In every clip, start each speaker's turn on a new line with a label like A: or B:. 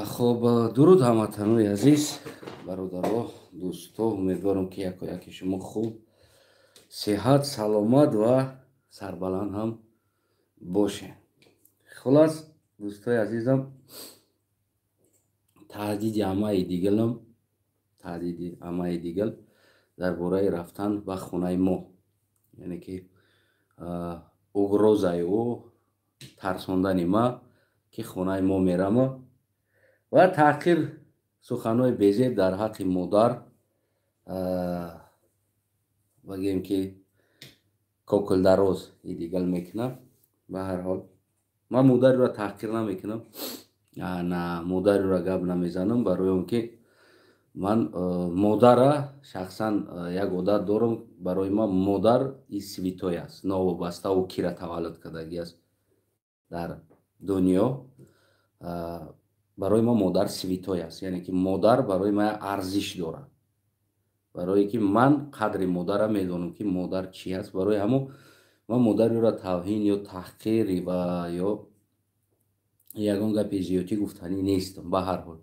A: خب درود هموطنان عزیز، برادرها، دوستا. امیدوارم که یکی شما خوب، صحت، سلامت و سربلند هم باشه. خلاص دوستای عزیزم، تهدید همه دیگل درباره رفتن به خونه ما، یعنی که угрозаи او ترساندن ما که خونه ما میرم و تحقیر سخنهای بی‌زیب در حق مادر، بگیم که کوکل دراز دیگل میکنم. به هر حال من مادر را تحقیر نمیکنم، نه مادر را گپ نمیزنم، برای اون که من مادر شخصا یک عادت دارم. برای ما مادر святой است، نوابسته او کی را تولد کردگی است در دنیا. برای ما مادر святой است، یعنی که مادر برای ما ارزش دارد. برای که من قدر مادر میدونم که مادر چی است. برای همون من مادر را توهین یا تحقیر و یا یگان گپ زیادی گفتنی نیستم. به هر حال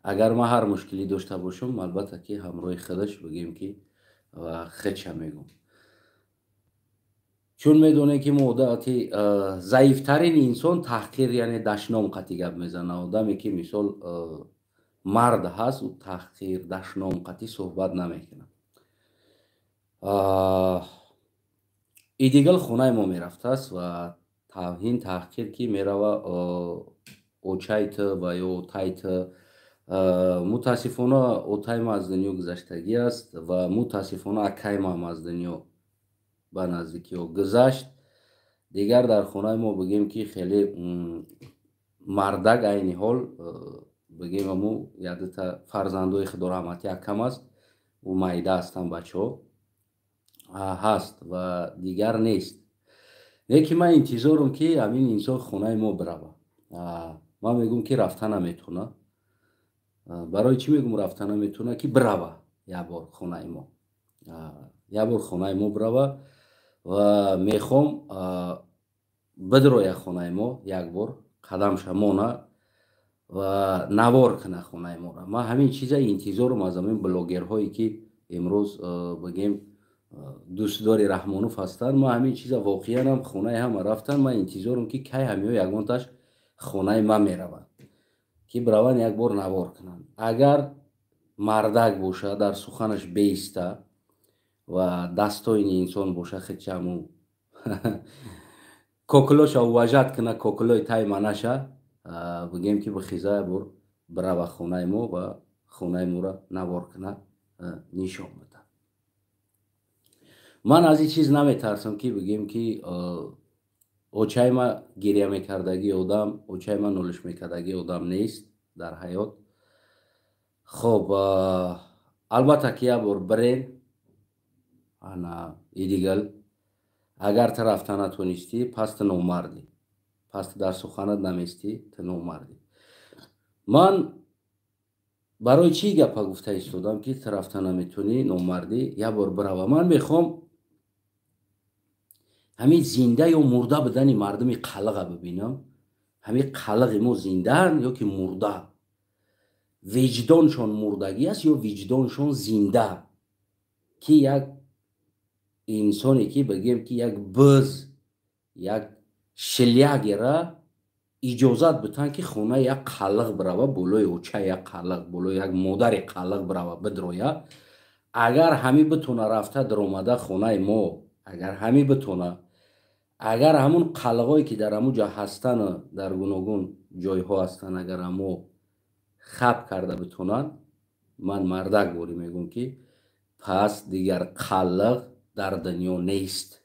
A: اگر ما هر مشکلی داشته باشم، البته که همراه خودش بگیم که خودش میگم، چون میدونه که مودتی ضعیفترین انسان تحقیر یعنی دشنام قطعی گپ میزنه. آدمی که مثال مرد هست و تحقیر دشنام قطعی صحبت نمیکنه. ای دیگل خونه ما میرفته است و توهین تحقیر که میروه اوچایت و یا تایت. متاسفانه اوتای ما از دنیا گذشتگی است و متاسفانه اکای ما هم از دنیا به نزدیکی ها گذشت. دیگر در خونه ما بگیم که خیلی مردک اینی حال بگیم امو یادت فرزندوی خدا رحمتی اکم است و مایده هستن بچه ها هست و دیگر نیست. یکی من انتظارم که همین انسان خونه ما بروه. من میگم که رفتن نمیتونه. برای چی میگم رفتن نمیتونه؟ که بروه یک بار خونه ما، یک بار خونه ما بروه و میخوام بدروی خونه ما یک بار قدم شمانه و نوار کنه خونه ما را. من همین چیزا انتظارم از همین بلاگرهایی که امروز بگیم دوستداری رحمانوف هستن. ما همین چیزا واقعا هم خونه هم رفتن. من انتظارم که کی همیو یگانتاش خونه ما میروند که بروان یک بار نوار کنن. اگر مردک باشه، در سخنش بیسته و دستای این انسان باشه، خیلی چمو کوکلوش وجد کنه، کوکلوی تای منشه، بگیم که بخیزه بر برو خونه ما و خونه ما را نوار کنه نشان بده. من از این چیز نمیترسم که بگیم که اوچای ما گریه میکردگی آدم، اوچای ما نولش میکردگی آدم نیست در حیات. خب البته که یک بار برین انا ایدیگل اگر طرف نتونستی پس تو نامردی، پس در سخنت نمیستی تو نامردی. من برای چی گپا گفته ایستادم که طرف نمیتونی نامردی یک بار برو. من میخوام همین زنده یا مرده بدن مردم قلقه ببینم. همین قلق ما زنده هن یا که مرده، وجدانشان مردگی است یا وجدانشان زنده. که یک انسانی که بگیم که یک بز یک شلیگی را اجازت بتن که خونه یک قلق بروه، بلوی اوچه یک قلق، بلوی یک مادر قلق بروه بدرویه. اگر همی بتونه رفته در اومده خونه ما، اگر همی بتونه، اگر همون قلقایی که در همون جا هستن، در گوناگون جای ها هستن، اگر همو خب کرده بتونن، من مردک بوری میگم که پس دیگر قلق در دنیا نیست.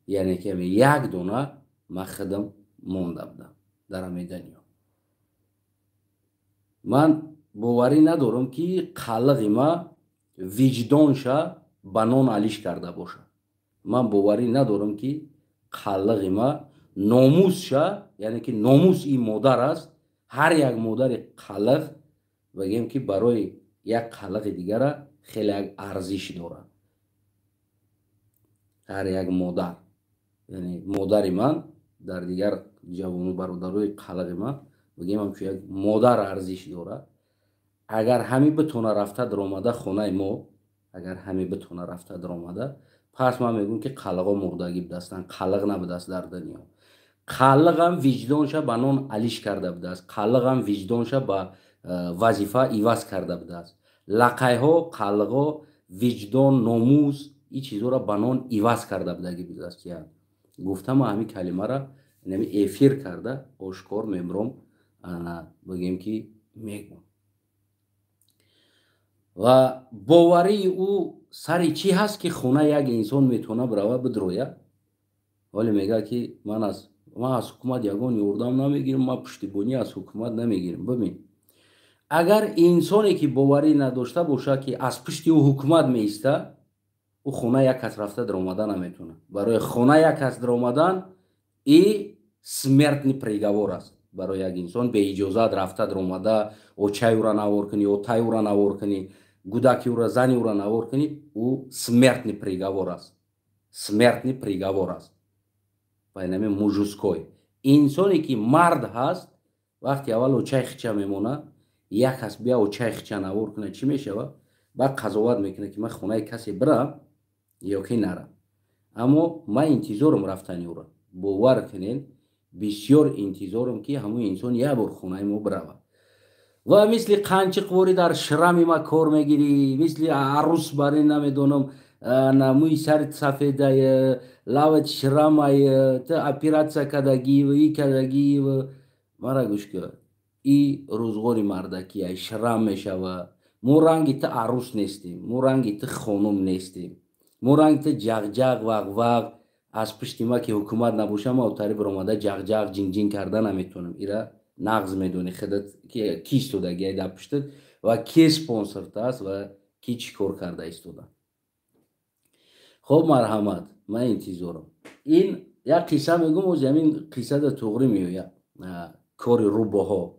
A: یعنی که یک دونه مخدم مونده بودم در همین دنیا. من باوری ندارم که قلق ما وجدانش بنان علیش کرده باشه. من باوری ندارم که قلق ما ناموسش، یعنی که ناموس این مادر است. هر یک مادر قلق بگیم که برای یک قلق دیگر خیلی ارزش داره. هر یک مادر، یعنی مادر من در دیگر جوان برادرای قلق من бигем ҳамчун як модар арзиш дорад. Агар ҳамин битона рафта даромада хонаи мо, агар ҳамин битона рафта даромада, пас ман мегӯям ки қалиғо мурдагӣ будастанд, қалиқ набудааст дар дунё. Қалиғам виҷдонша ба нон алиш карда будааст, қалиғам виҷдонша ба вазифа иваз карда будааст. Лақайҳо, қалиғо, виҷдон, номус ин чизҳоро ба нон иваз карда будагӣ будааст. Гуфтам ҳамин калимаро эфир карда ошкор мебурам, бигем ки мегӯям. ва боварии ӯ сари чӣ ҳаст ки хона як инсон метавона бирава бидроя? Вале мегӯяд ки ман аз ҳукумат ягон ёрдам намегирам, ман пуштибонӣ аз ҳукумат намегирам. Бибин, агар инсоне ки боварӣ надошта бошад ки аз пушти ӯ ҳукумат меиста, ӯ хона як кас рафта даромада наметавонад. Барои хона як кас даромадан и смертный приговор аст. Барои як инсон беиҷозат рафта даромада очаи ӯро навор кунӣ, отаи ӯро навор кунӣ, гудаки ӯро, зани ӯро навор кунӣ, ӯ смертный приговор аст. Смертный приговор аст. Байнами мужуской. Инсоне ки мард ҳаст, вақти аввал очаи хича мемонад, як кас бия очаи хича навор кунад, чӣ мешавад? Баъд қазоват мекунад ки ман хонаи касе бирам ё ки нарам. Аммо ман интизорам рафтани ӯро. Бовар кунед, бисёр интизорам ки ҳамон инсон як бор хонаи мо биравад. Ва мисли қанчиқвори дар шрами ма кор мегирӣ, мисли арӯс барин намедонам мӯи сарит сафедай, лават шрамай, ты операция кардагӣ, и кардагӣ. Мара гӯш кӯ, и рӯзгори мардакия, шрам мешавад. Мо ранги ты арӯс нестем, мо ранги ты хонум нестем, мо ранги ты ҷағҷақ вағвақ. Аз пушти ма ки ҳукумат набошад, ман отари биромада ҷағҷақ ҷинҷин карда наметавонам. Ира нағз медонӣ худат ки истодагӣ дар пуштат ва ки спонсорт аст ва ки чӣ кор карда истода. Хоб, марҳамат, ман интизорам. Ин як қисса мегӯям, оз ҳамин қисса да туғрӣ меояд. Кори рӯбоҳо.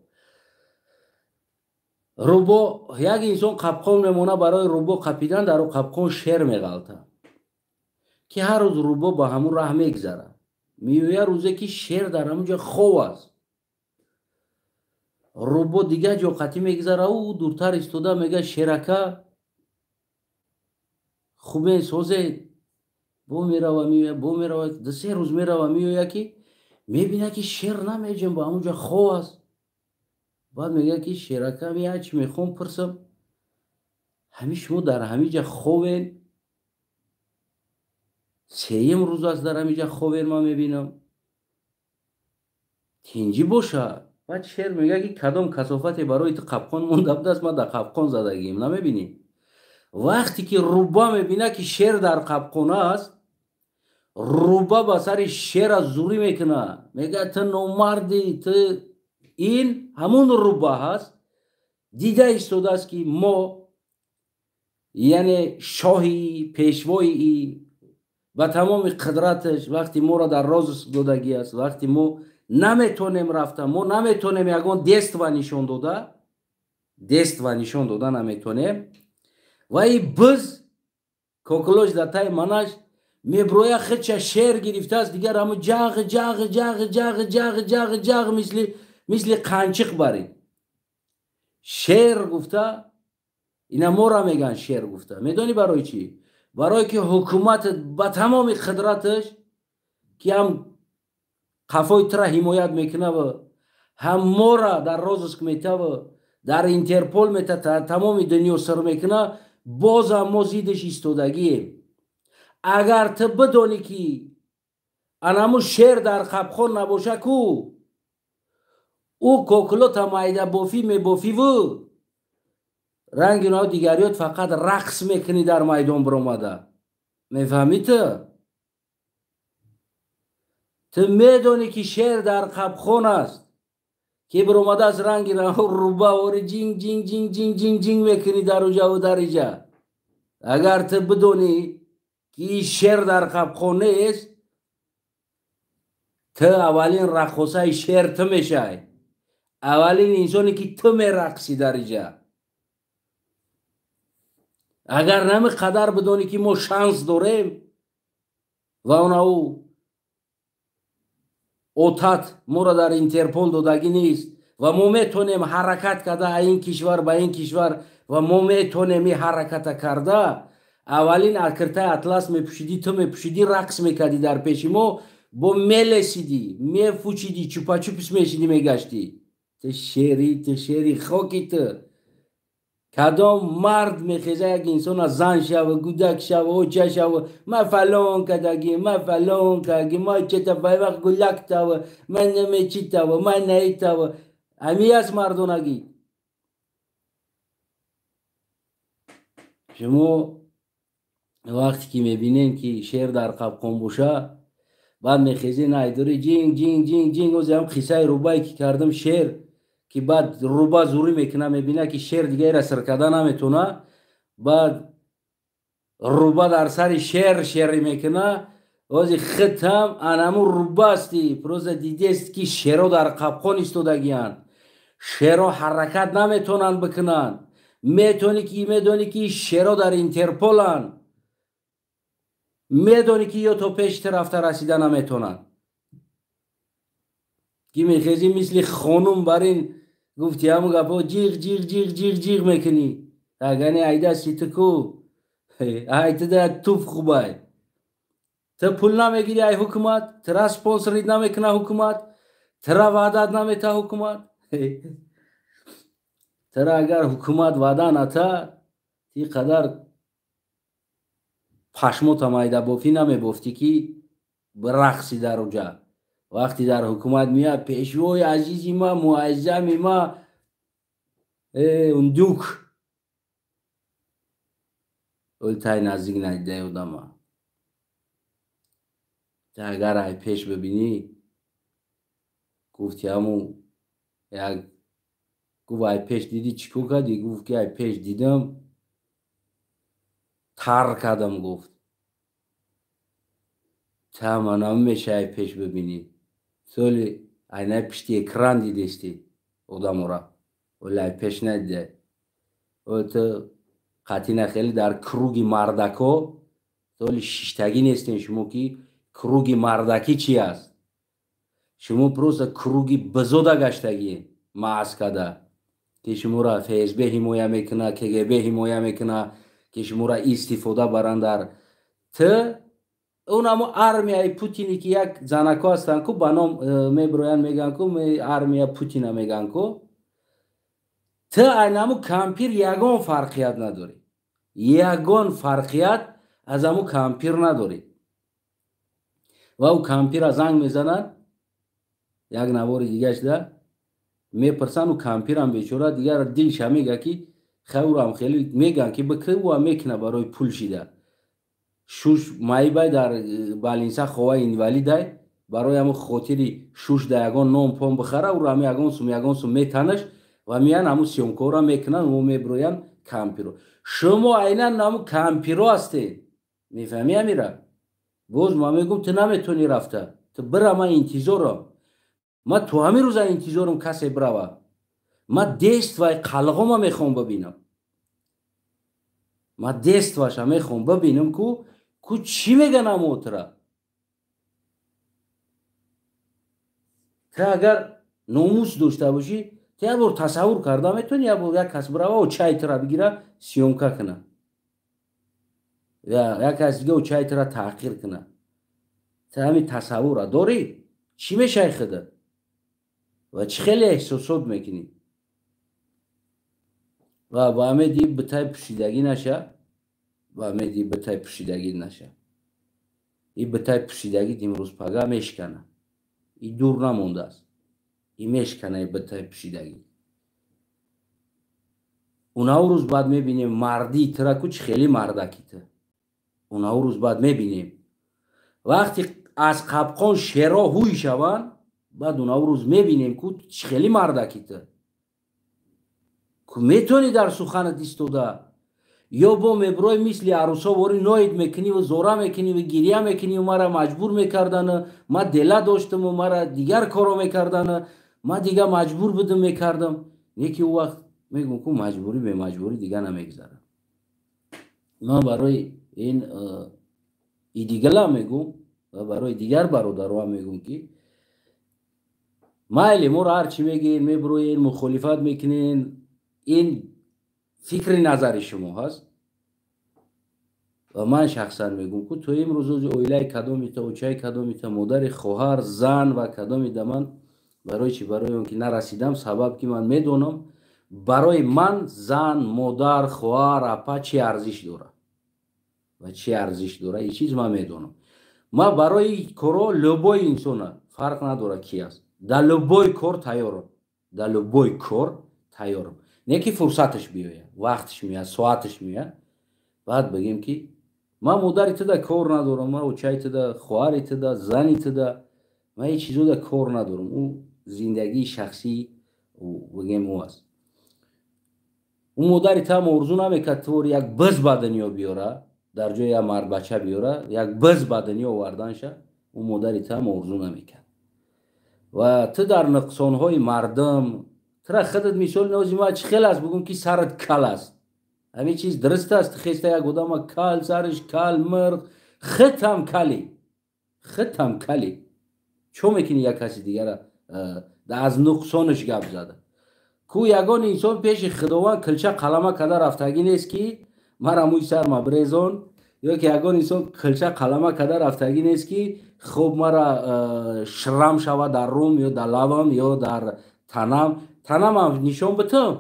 A: Рӯбо, як инсон қапқон мемонад, барои рӯбо қапидан дар қапқон шер меғалтад. Ки ҳар рӯз рӯбо ба ҳамун раҳ мегзарад. Меояд рӯзе ки шер дар ҳамунҷо хов аст. Рӯбо дигар ҷо қатӣ мегзарад, ӯ дуртар истода мегӯяд шерака хубен созед. Бо мерава меояд, бо мерава, ду се рӯз мерава меояд ки мебинад ки шер намеҷем, ба ҳамунҷо хов аст. баъд мегӯяд ки шерака меяд чӣ мехоҳам пурсам, ҳамин шумо дар ҳаминҷа ховен, сеюм рӯз аст дар ҳаминҷа ховен, ман мебинам. тинҷӣ бошад. баъд шер мегӯяд ки кадом касофате барои ту қапқон монда будааст, ман дар қапқон задагием, намебинӣ? вақте ки рӯба мебинад ки шер дар қапқон аст, рӯба ба сари шера зурӣ мекунад, мегӯяд ту номардӣ, ту. ин ҳамун рӯба ҳаст, дида истодааст ки мо, яъне шоҳи пешвои ба тамоми қудраташ вақти моро дар розыск додагӣ аст, вақти мо наметонем рафта, мо наметонем ягон дест ва нишон дода наметонем. ва и биз кокулош дар таи манаш меброя худша шер гирифтааст, дигар ҳамун ҷағ мисли қанчиқ барӣ. Шер гуфта, ина моро меган шер гуфта. Медонӣ барои чӣ? Барое ки ҳукуматат ба тамоми қудраташ ки ҳам қафои тура ҳимоят мекунад, ҳам моро дар розыск метавад, дар Интерпол метавад, тамоми дунё сир мекунад, бозам мо зиддаш истодагием. Агар ту бидонӣ ки анамун шер дар қапқон набоша ку, ӯ кокулота майда бофӣ мебофиву, ранги нао дигариёт фақат рақс мекунӣ дар майдон биромада. Мефаҳмӣ ту? Ту медонӣ ки шер дар қапқон аст, ки биромадааст ранги нао рӯба ори ҷинг мекунӣ дар уҷаву дар иҷа. Агар ту бидонӣ ки шер дар қапқон нест, ту аввалин раққосаи шер ту мешавӣ. аввалин инсоне ки ту мерақсӣ дар иҷа. агар нами қадар бидонӣ ки мо шанс дорем ва онау отат моро дар Интерпол додагӣ нест, و ما میتونیم حرکت کرده این کشور به این کشور و ما میتونیم این حرکت کرده. اولین کرته اطلس میپوشیدی، تو میپوشیدی، رقص میکردی در پیش ما، با میلسیدی، میفوچیدی، چوپا چوپس میشیدی، میگشتی. تو شیری خاکی تو. کدام مرد میخیزه یک انسان زن شوه، گودک شوه، اوچه شوه، ما فلان کدگی، ما فلان کدگی، ما چه تفای وقت گلک تاوه، من نمی چی تاوه، من نهی تاوه. امی از مردونگی. شما وقتی که میبینین که شیر در قبقان باشه، بعد میخیزین ایدوری جینگ جینگ جینگ جینگ، و زیم خیسای روبایی که کردم شیر، که بعد روبا زوری میکنه، میبینه که شیر دیگه را سرکده نمیتونه، بعد روبا در سر شیر میکنه، وزی ختم انمو روبا استی پروز دیده است که شیرو در قبقان استودگیان، شیرو حرکت نمیتونن بکنن. میدونی که شیرو در اینترپولن، میدونی که یا تو پیش رفته رسیده نمیتونن. که میخیزی مثل خانوم برین گفتی همو گفت جیغ جیغ جیغ جیغ جیغ میکنی، اگنی ایده سیتکو ایده ده توف خوبه. تو پول نمیگیری ای حکومت، ترا سپانسرید نمیکنه حکومت، ترا وعدت نمیته حکومت. ترا اگر حکومت وعده نته، تی قدر پشموت مایده بافی نمیبافتی که برقصی در اونجا. وقتی در حکومت میاد پیشوی عزیزی ما، معظمی ما، اون دوک اولتای نزدیک ندیده بودم. اگر ای پیش ببینی گفتی همون یک گفت ای پیش دیدی چیکو کردی؟ گفت که ای پیش دیدم تر کردم. گفت تا من هم میشه ای پیش ببینی سولی اینه پشتی اکران دیدستی ادام را ولی ای پیش ندیده. و تو قطعی خیلی در کروگی مردکو سولی ششتگی نیستین شما که کروگی مردکی چی است؟ شما پروس کروگی بزوده گشتگی معاز کده که شما را فیسبه حمایه میکنه، کگبه حمایه میکنه که شما را استفاده برن در تو. اون همو ارمیای پوتینی که یک زنکا هستن که با نام میبروین میگن که ارمیا پوتین میگن که تو اینمو کمپیر یگان فرقیت نداری، یگان فرقیت از همو کمپیر نداری. و او کمپیر از زنگ میزنن یک نوار دیگه شده میپرسن و کمپیر هم بیچوره دیگر دلش میگه که خورم خیلی میگن که بکه و میکنه برای پول شیده شوش مایی بای در بالینسا خواه اینوالی دای برای همون خاطری شوش در یگان نام پام بخره و رامی یگان سو میتنش و میان همون سیونکورا میکنن و میبروین کمپیرو. شما اینا نامو کمپیرو هستی، میفهمی امیره؟ باز ما میگم تو نمیتونی رفته، تو برا من انتظارم، ما تو همین روز انتظارم کسی برا ما دست و قلقم میخوام ببینم، ما دست واشم میخوام ببینم کو چی میگن اموترا. تو اگر ناموس داشته باشی تو یه بار تصور کرده میتونی یه بار یک کس برا و چای ترا بگیره سیونکا کنه یا یک کس دیگه و چای ترا تحقیر کنه. تو همین تصور داری چی میشه خده و چی خیلی احساسات میکنی و با همه دی بتای پشیدگی نشه و همه دی بتای پشیدگی نشه. این بتای پشیدگی امروز پگاه میشکنه، این دور نمونده است، این میشکنه این بتای پشیدگی. اونا روز بعد میبینیم مردی ترا کچ خیلی مردکی ته. اونا روز بعد میبینیم وقتی از قبقان شیرا هوی شوند بعد اونا روز میبینیم که خیلی مردکی ته که میتونی در سخنت ایستوده یا با مبروی مثل عروسا واری نوید میکنی و زورا میکنی و گریه میکنی و مرا مجبور میکردن، ما دله داشتم و مرا دیگر کارو میکردن، ما دیگه مجبور بودم میکردم. یکی وقت میگم که مجبوری به مجبوری دیگه نمیگذره. ما برای این ایدیگلا میگم و برای دیگر برادرها میگم که майли моро ҳарчи мегӯед мебуроед мухолифат мекунед, ин фикри назари шумо ҳаст. ва ман шахсан мегӯм ку то имрӯз оилаи кадомита, очаи кадомита, модари хоҳар, зан ва кадомида ман барои чӣ? Барои он ки нарасидам, сабаб ки ман медонам барои ман зан, модар, хоҳар, апа чӣ арзиш дорад ва чӣ арзиш дорад, ин чиз ман медонам. Ман барои корҳо любой инсона фарқ надорад ки аст, дар любой кор тайёрам, дар любой кор тайёрам. Не ки фурсаташ биёяд, вақташ меяд, соаташ меяд, баъд бигем ки ман модари туда кор надорам, ман очаи туда, хоҳари туда, зани туда, ман ҳеҷ чизода кор надорам. ӯ зиндагии шахсӣ бигем ӯ аст. ӯ модари там орзу намекард твор як биз ба дунё биёра, дар ҷои як мардбача биёра, як биз ба дунё оварданша, ӯ модари там орзу намекард. ва ту дар нуқсонҳои мардам тура худат мисоли нозима чӣ хел аст бигӯм ки сарат кал аст. ҳамин чиз дуруст аст. Хеста як одама кал, сараш кал, мирғ, хитам кали, хитам кали. чо мекунӣ як каси дигара аз нуқсонаш гап зада? ку ягон инсон пеши худованд килча қалама када рафтагӣ нест ки мара мӯй сар мабрезон, ё ки ягон инсон килча қалама када рафтагӣ нест ки хуб мара шрам шава дар рум ё дар лабам ё дар танам. Танамам нишон битам,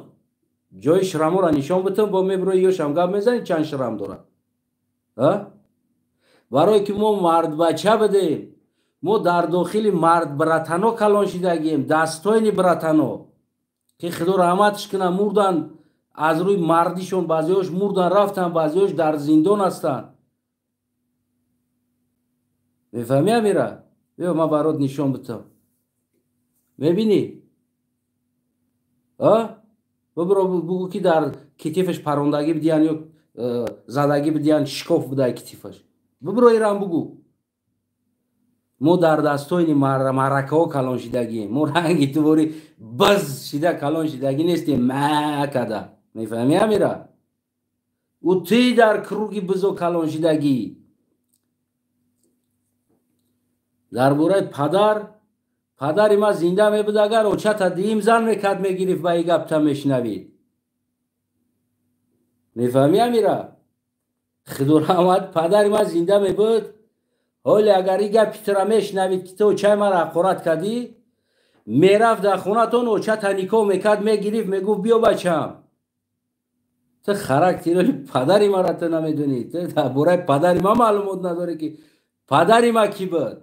A: ҷои шрамора нишон битам, бо мебирои ёшам гап мезанӣ чанд шрам дорад. барое ки мо мардбача будем, мо дар дохили мард братано калон шидагием, дастойни братано ки худо раҳматш кунад, мурдан аз рӯи мардишон, баъзеҳош мурдан рафтан, баъзеҳош дар зиндон ҳастанд. мефаҳмӣ амира? биё ман барот нишон битам. мебинӣ? бибиро бигӯ ки дар китифаш парондагӣ бидиҳанд ё задагӣ бидиҳанд, шикоф будай китифаш. бибиро ирам бигӯ. мо дар дастойни маъракаҳо калон шидагием, мо ранги тувори биз шида калон шидагӣ нестем када. мефаҳмӣ амира? ӯ ти дар круги бизо калон шидагӣ. дар бораи падари ман зинда мебуд, агар очата диим зан мекард мегирифт ба и гапта мешнавид. мефаҳмӣ амира? худо раҳмат, падари ман зинда мебуд, ҳоле агар и гапи тура мешнавид ки ту очаи мара ҳақорат кардӣ, мерафт дар хонатон, очата никоҳ мекард, мегирифт, мегуфт биё бачам. ту характери падари мара ту намедонӣ, ту дар бораи падари ман маълумот надорӣ ки падари ман кӣ буд.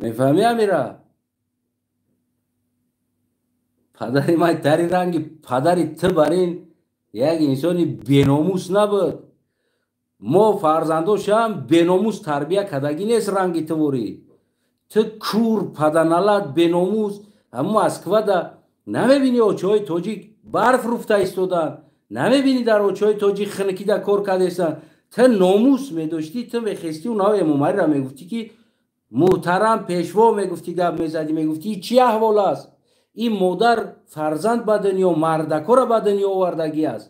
A: мефаҳмӣ амира? падари ман тари ранги падари ту бар ин як инсони беномус набуд. мо фарзандошам беномус тарбия кардагӣ нест ранги туворӣ. ту кур, паданалат, беномус, ҳамун Москвада намебинӣ очаҳои тоҷик барф руфта истодан, намебинӣ дар очаҳои тоҷик хинкида кор кардестан. ту номус медоштӣ, ту мехестӣ унаҳои Эмомалиро мегуфтӣ ки муҳтарам пешво, мегуфтӣ гап мезадӣ, мегуфтӣ чӣ аҳвол аст? ин модар фарзанд ба дунё, мардакора ба дунё овардагӣ аст.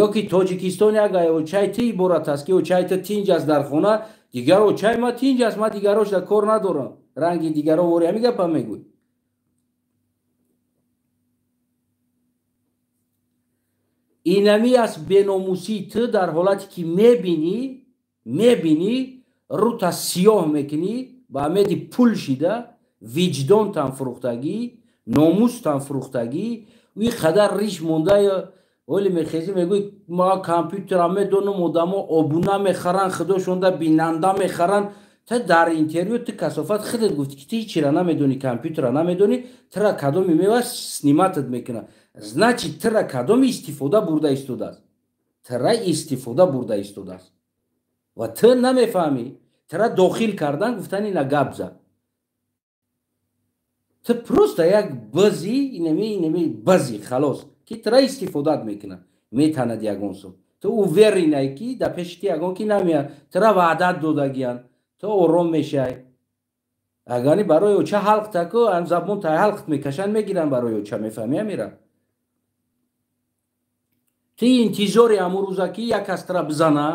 A: ё ки Тоҷикистон агар очаи ту иборат аст ки очаи ту тинҷ аст дар хона, дигар очаи ман тинҷ аст, ман дигарошда кор надорам. ранги дигаро вори ҳамин гапа мегӯй. инами аст беномусӣ. ту дар ҳолате ки мебинӣ рута сиёҳ мекунӣ, ба амеди пул шида, виҷдонтан фурӯхтагӣ, номустан фурӯхтагӣ, уи қадар риш монда оли мехезӣ мегӯй ма компютерам медонам, одамо обуна мехаранд, худошонда бинанда мехаранд. ту дар интервю ту касофат худат гуфтӣ ки ту ҳичира намедонӣ, компютера намедонӣ, тура кадоми мева сниматат мекунад. значит тура кадоми истифода бурда истодааст? тура истифода бурда истодааст ва ту намефаҳмӣ. тура дохил кардан гуфтан ина гап зад. ту просто як бизи, инами бизи халос ки тура истифодат мекунад, метанад ягон сон. ту уверенай ки дар пеши ту ягон ки намеяд, тура ваъдат додагиянд, ту ором мешай. агани барои оча ҳалқ таку, забон тай ҳалқт мекашанд, мегиранд барои оча. мефаҳмӣ амира? ту интизори ҳамун рӯза ки як кас тура бизана,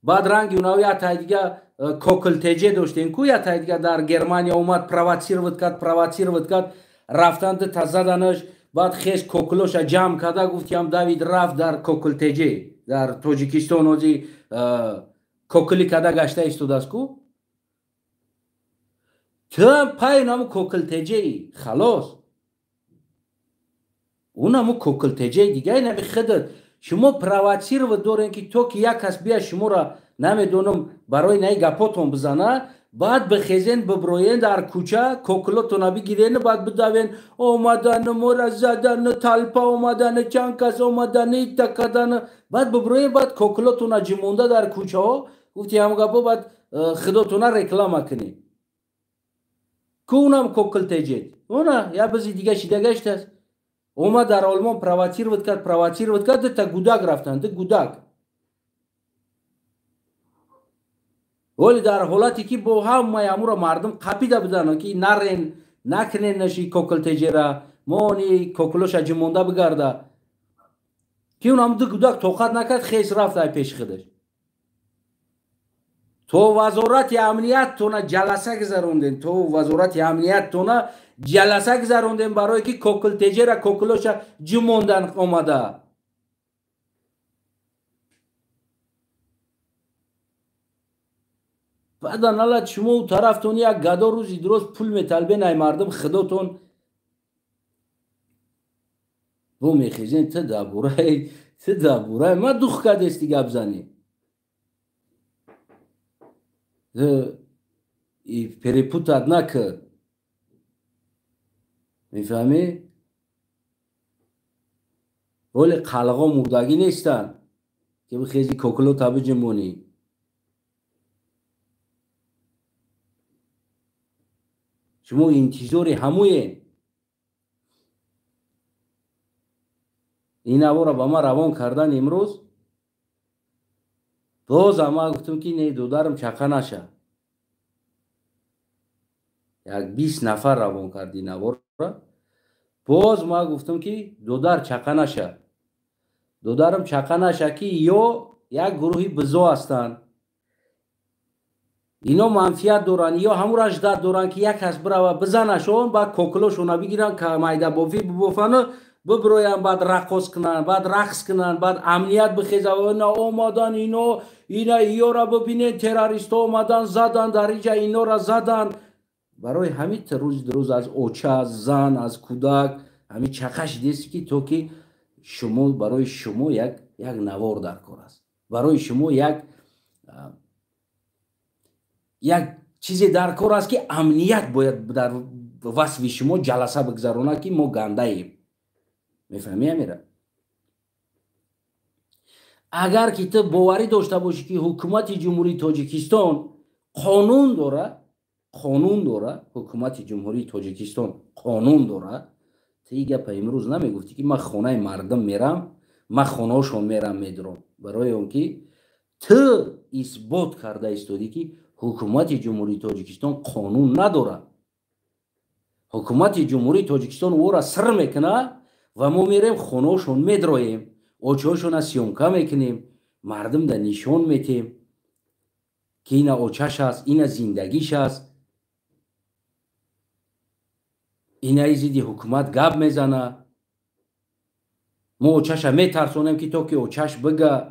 A: баъд ранги унави атай дига کوکلتجه داشتین کو یا تا دیگه در گرمانیا اومد پرواتسیروت کرد رفتند تا زدنش بعد خیش کوکلوش جمع کرده گفتیم داوید رفت در کوکلتجه در تاجیکستان اوزی کوکلی کرده گشته ایستوده است کو تو پای نامو کوکلتجه ای خلاص اونمو کوکلتجه دیگه نمی خدت شما پرواتسیروت دارین که تو که یک کس بیا شما را نمیدونم برای نای گپاتون بزنه بعد بخیزین ببروین در کوچه کوکلوتون بگیرین بعد بدوین اومدن مورا زدن تلپا اومدن چند کس اومدن ایتا کدن بعد ببروین بعد کوکلوتون جمونده در کوچه ها گفتی هم گپا بعد خداتون رکلام کنی که اونم کوکلتجه اونا یا بزی دیگه شیده گشت است اومد در آلمان پرواتسیروت کرد تا گوداگ رفتن تا گوداگ ولی در حالتی که با هم مایمورا مردم قپیده بدن که نرین نکنین نشی کوکلتجه را مانی کوکلوش جمونده بگرده که اون هم دو گوداگ توقت نکرد خیس رفت ای پیش خودش تو وزارت امنیت تونه جلسه گذروندین برای که کوکلتجه را کوکلوش جموندن اومده بعدا نالت شما او طرفتون یک گدا روزی درست پول میطلبین ای مردم خداتون بو میخیزین ته دبوره ما دوخ کدستی گپ زنی پریپوتت نکه میفهمی؟ ولی قلقا مردگی نیستن که بخیزی کوکلو تبه جمونی شما انتظاری هموی این را با ما روان کردن امروز باز اما گفتم که نه دودارم چقه نشه یک 20 نفر روان کردی نوار را باز ما گفتم که دودار چقه نشه دودارم چقه نشه که یا یک گروهی بزو هستن اینا منفیت دارن یا همون رجدت دارن که یک کس برا بزنشون بعد کوکلوشون بگیرن که مایده بافی ببافن ببروین بعد رقص کنن بعد رقص کنن بعد امنیت بخیزه و اینا اومدن اینا را ببینین تروریست اومدن زدن در اینجا اینا را زدن برای همین روز از اوچه از زن از کودک همین چقش دیست که تو که شما برای شما یک نوار در کار است برای شما یک چیزی در کار است که امنیت باید در وصف شما جلسه بگذارونه که ما گنده ایم میفهمی امیره اگر که تو باوری داشته باشی که حکومت جمهوری تاجیکستان قانون داره حکومت جمهوری تاجیکستان قانون داره تو این گپ امروز نمیگفتی که من خانه مردم میرم من خانه‌شون میرم میدارم برای اون که تو اثبات کرده استودی که حکومت جمهوری تاجیکستان قانون نداره حکومت جمهوری تاجیکستان او را سر میکنه و ما میریم خانه‌شون میدرایم اوچه‌شون را سیونکه میکنیم مردم در نشان میتیم که این اوچهش است این زندگیش است این ایزیدی حکومت گپ میزنه ما اوچهش میترسونیم که تو که اوچهش بگه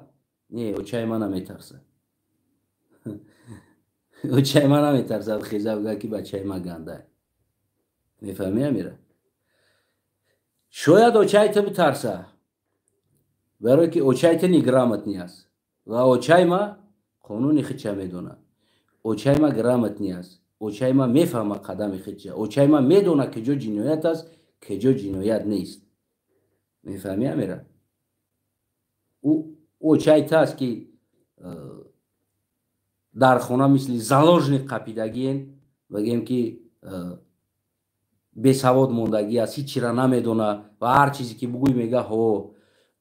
A: نه اوچه من نمیترسه اوچه من نمیترسه خیزه بگه که بچه من گنده میفهمی امیره شاید اوچه تو بترسه برای که اوچه تو نگرامت نیست و اوچه ما قانونی خیچه میدونه اوچه ما گرامت نیست اوچه ما میفهمه قدم خیچه اوچه ما میدونه که جو جنایت است که جو جنایت نیست میفهمی امیره اوچه تو است که در خونه مثل زلاجنی قپیدگی بگیم که به سواد موندگی است هیچی را نمیدونه و هر چیزی که بگوی میگه هو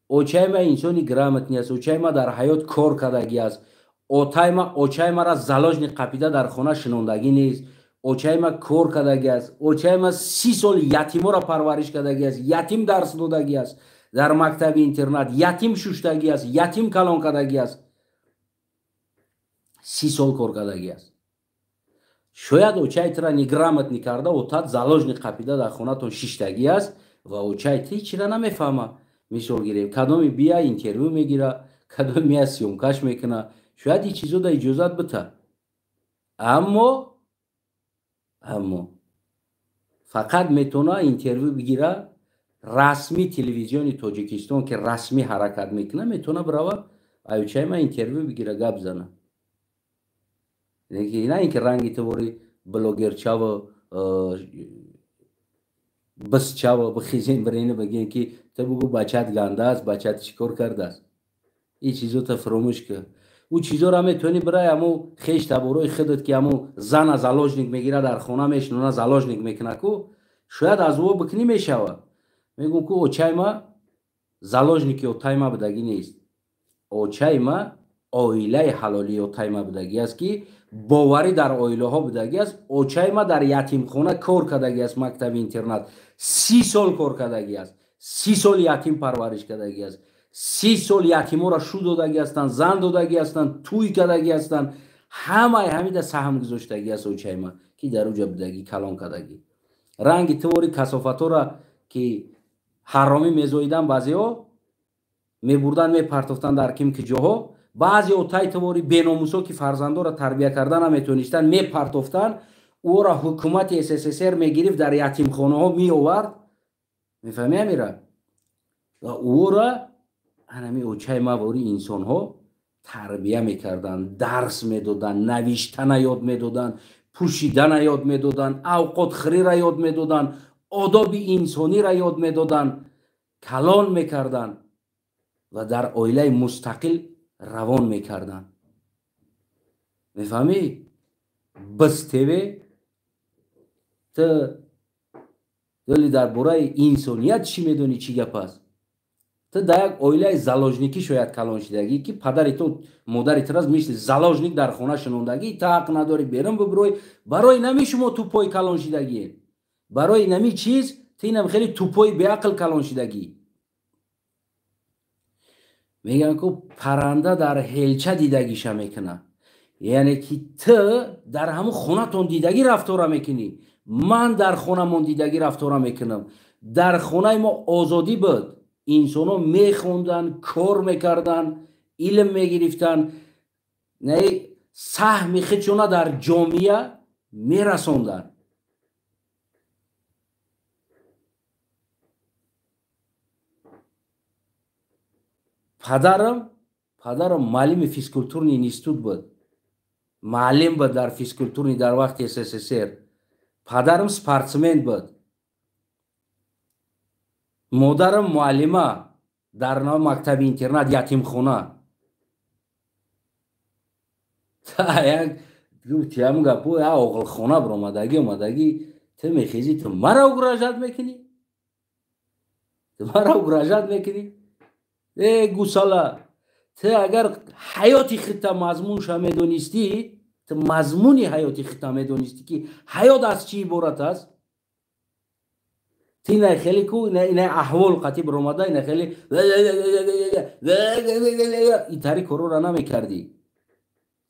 A: اوچه ما انسانی گرامت نیست اوچه ما در حیات کار کردگی است اوچه ما را زلاجنی قپیده در خونه شنوندگی نیست اوچه ما کار کردگی است اوچه ما 30 سال یتیما را پرورش کردگی است یتیم درس دادگی است در مکتب اینترنت یتیم شوشتگی است یتیم کلان کردگی است 30 сол кор кардагӣ аст. шояд очайтра неграмотни карда отат заложник қапида дар хонатон шиштагӣ аст ва очайт ҳечира намефаҳма. мисол гирем кадоми бия интервю мегира, кадоми мия сёмкаш мекуна, шояд ин чизо да иҷозат бита. аммо фақат метавона интервю бигира расми телевизиони Тоҷикистон ки расмӣ ҳаракат мекуна метавона бирава аючайма интервю бигира гап зана. نه اینکه رنگی توری بلوگرچا و بسچا و بخیزین برینه بگین که تو بگو بچت گنده است، بچت چیکار کرده است. این چیزو تا فراموش که او چیزا را میتونی برای همو خیش تباروی خودت که همو زن از زلاجنیک میگیره در خونه میشنونه زلاجنیک میکنه کو شاید از او بکنی میشوه. میگم که اوچای ما زلاجنیکی اوتای ما بدگی نیست. اوچای ما اویله حلالی اوتای ما بدگی است که باوری در اویله ها بدگی است. اوچای ما در یتیم خونه کار کردگی است. مکتب اینترنت 30 سال کار کردگی است. 30 سال یتیم پرورش کردگی است. 30 سال یتیما را شو دادگی هستند، زن دادگی هستند، توی کردگی هستند. همه در سهم گذاشتگی است اوچای ما که در اونجا بدگی کلان کردگی. رنگ توری کثافتا را که حرامی میزویدن بعضی‌ها میبردن میپرتافتن در کیم که جاها بعضی اوتای توری بیناموسا که فرزندا را تربیت کردن نمیتونستن میپرتافتن او را حکومت SSSR میگرفت در یتیم خانه ها می آورد. میفهمی میره و او را همین اوچای ما وری انسان ها تربیت میکردن، درس میدادن، نوشتن یاد میدادن، پوشیدن یاد میدادن، اوقات خوری را یاد میدادن، آداب انسانی را یاد میدادن، کلان میکردن و در اویله مستقل روان میکردن. میفهمی؟ بس تیوی تو دلی در برای انسانیت چی میدونی چی گپ است؟ تو در یک اویله زلاجنیکی شاید کلان شدگی که پدری تو مادری تراز میشه زلاجنیک در خونه شنوندگی تا حق نداری بیرون ببروی برای نمی شما توپای کلان شدگی برای نمی چیز تینم خیلی توپای بیعقل کلان شدگی. میگن که پرنده در هلچه دیدگیش میکنه، یعنی که تو در همون خونه تون دیدگی رفتار میکنی، من در خونه من دیدگی رفتار میکنم. در خونه ما آزادی بود، انسان ها میخوندن، کار میکردن، علم میگرفتن، نه سهم خودشون در جامعه میرسوندن. پدرم معلم فیزیکولتورنی اینستیتوت بود، معلم بود در فیزیکولتورنی در وقت SSSR. پدرم سپورتسمن بود، مادرم معلمه در نام مکتب اینترنت یتیم خونه. یک گفتیم گپو یا آقل خونه برآمدگی تو میخیزی تو مرا اگراژت میکنی؟ گوساله تو اگر حیاتی خطه مضمون شا میدونستی، تو مضمونی حیاتی خطه میدونستی که حیات از چی عبارت است، تی نه خیلی کو نه احوال قطعی برآمده نه خیلی این طری کارو را نمیکردی.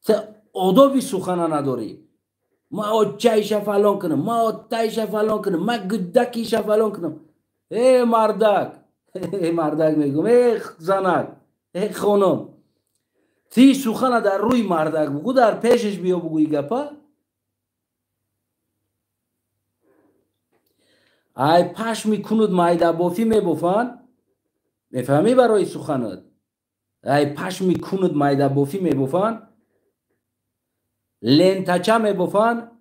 A: تو آدابی سخن نداری. ما چایش فلان کنم، ما تایش فلان کنم، ما گدکیش فلان کنم. مردک میگم زنک خانم تی سخن در روی مردک بگو، در پیشش بیا بگوی گپا. ای پش میکنود مایده بافی میبافن. میفهمی برای سخنت؟ ای پش میکنود مایده بافی میبافن، لنتچه میبافن،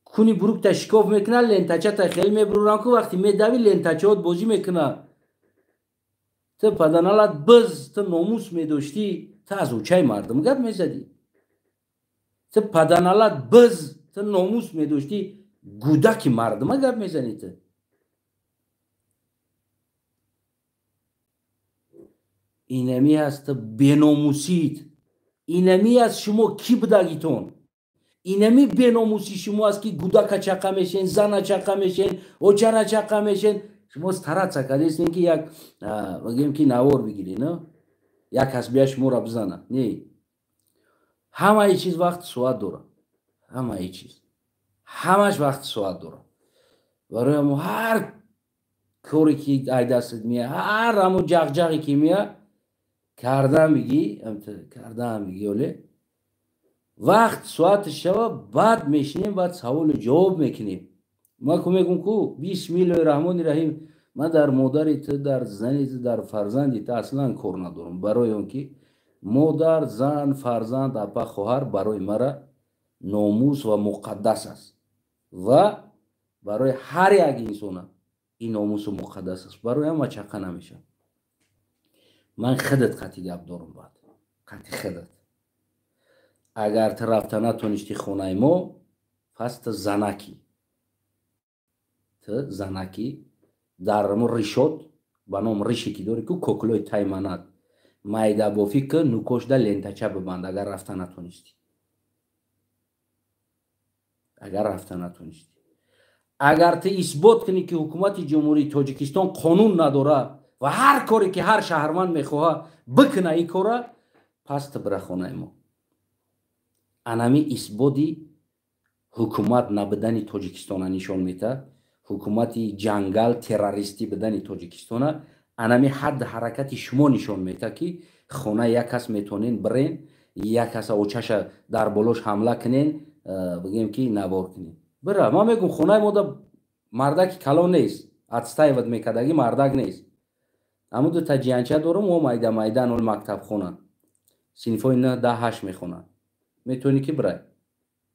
A: کنی بروک تا شکاف میکنه، لنتچه تا خیلی میبرورن که وقتی میدوی لنتچه هات بازی میکنه. تو پدنالت بز تو ناموس میداشتی تو از اوچای مردم گپ میزدی. تو پدنالت بز تو ناموس میداشتی گودکی مردم گپ میزنی. تو اینمی هست بیناموسید، اینمی هست شما کی بدگیتون، اینمی بیناموسی شما هست که گودک چقه میشین، زن چقه میشین، اوچر چقه میشین. شما استرات سکدیستین که یک بگیم که نوار بگیری نه یک حسبیه شما را بزنه. نه ҳамаи чиз вақти соат дорад. ҳамаи чиз ҳамаш вақти соат дорад. барои ҳамо ҳар коре ки ай дастат меяд, ҳар ҳамо ҷағҷағе ки меяд кардаам бигӣ, кардаам бигӣ. оле вақт соати шава баъд мешинем, баъд саволу ҷавоб мекунем. ман ку мегӯм ку бисмиллоҳи раҳмони раҳим, ман дар модари ту, дар зани ту, дар фарзанди ту аслан кор надорам. барои он ки модар, зан, фарзанд, апа, хоҳар барои мара номус ва муқаддас аст ва барои ҳар як инсона ин номусу муқаддас аст. барои ҳама чақа намешавам. ман худат қатъи гап дорам. баъд қатъи худат агар ту рафта натоништи хонаи мо, пас ту занакӣ. Ту занакӣ дар мо ришот ба ном рише ки дорӣ ку кӯкилои тайманат майда бофӣ ку нукошда лентача бибанд. агар рафта натонистӣ, агар рафта натонистӣ, агар ту исбот кунӣ ки ҳукумати ҷумҳурии Тоҷикистон қонун надорад ва ҳар коре ки ҳар шаҳрванд мехоҳад бикуна ин кора, пас ту бира хонаи мо. анами исботи ҳукумат набудани Тоҷикистона нишон медиҳад. ҳукумати ҷангал, террористӣ будани Тоҷикистона анами ҳадди ҳаракати шумо нишон медиҳад ки хонаи як кас метонен бирен, як каса очаша дар болош ҳамла кунен, бигем ки навор кунен. бира ман мегӯм хонаи мода мардаки калон нест, атстаеват мекардаги мардак нест. ҳамун дута ҷиянча дорам, о майда майдан ол мактабхона синфҳои 9, 10, 8 мехонанд. метавонӣ ки бирай.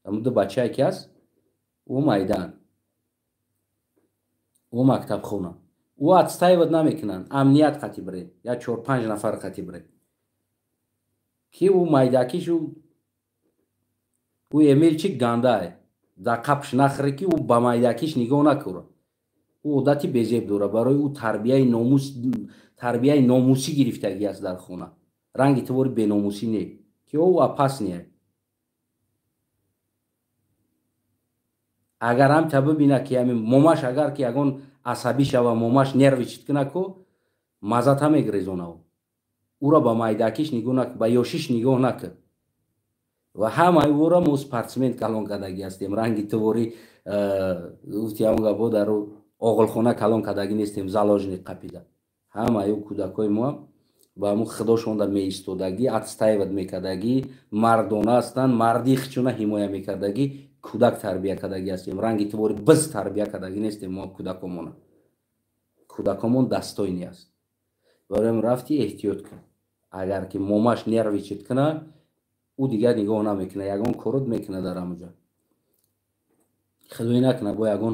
A: ҳамун ду бачае ки аст, ӯ майдан, ӯ мактабхона, ӯ атстаеват намекунанд. амният қатъи биред, я 4-5 нафар қатъи биред ки ӯ майдакишу ӯ эмил чи гандае да қапш нахӯре ки ӯ ба майдакиш нигоҳ накора. ӯ одати безеб дора. барои ӯ тарбияи номусӣ гирифтагӣ аст дар хона. ранги тувори беномусӣ не ки ӯ опасния. агар ҳамта бибина ки ҳамин момаш агар ки ягон асабӣ шава, момаш нерви чит куна ку маззата мегирезонав. ӯро ба майдакиш нигоҳ накун, ба ёшиш нигоҳ накун. ва ҳамаи ӯро мо спортсмен калон кардаги ҳастем. ранги тувори гуфти ҳамон гапҳо дар оғилхона калон кардаги нестем. заложни қапида ҳамаи ӯ кӯдакои мо ба ҳамун худо шонда меистодагӣ, атстаеват мекардагӣ, мардона ҳастанд, марди хичуна ҳимоя мекардагӣ кӯдак тарбия кардаги ҳастем. ранги тувори biz тарбия кардаги нестем. мо кӯдакомона, кӯдакомон дастойни аст. барои рафти эҳтиёт кун. агар ки момаш нерви чит куна, ӯ дигар нигоҳ намекуна, ягон корот мекуна дар ҳамуҷа. худоӣ накуна бо ягон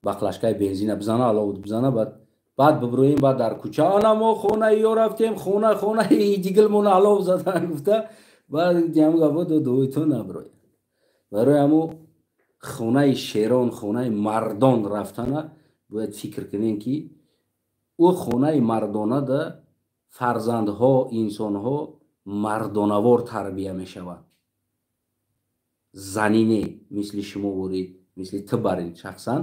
A: бақлашкаи бензина бизана, аловут бизана, баъд бибироем, баъд дар кӯча ана мо хонаи ё рафтем, хонаи дигилмон алов задан гуфта, баъд ҳамун гапҳо додоитон набирояд. барои ҳамун хонаи шерон, хонаи мардон рафтана бояд фикр кунем ки ӯ хонаи мардона да фарзандҳо, инсонҳо мардонавор тарбия мешаванд. занине мисли шумо буред, мисли ту барин шахсан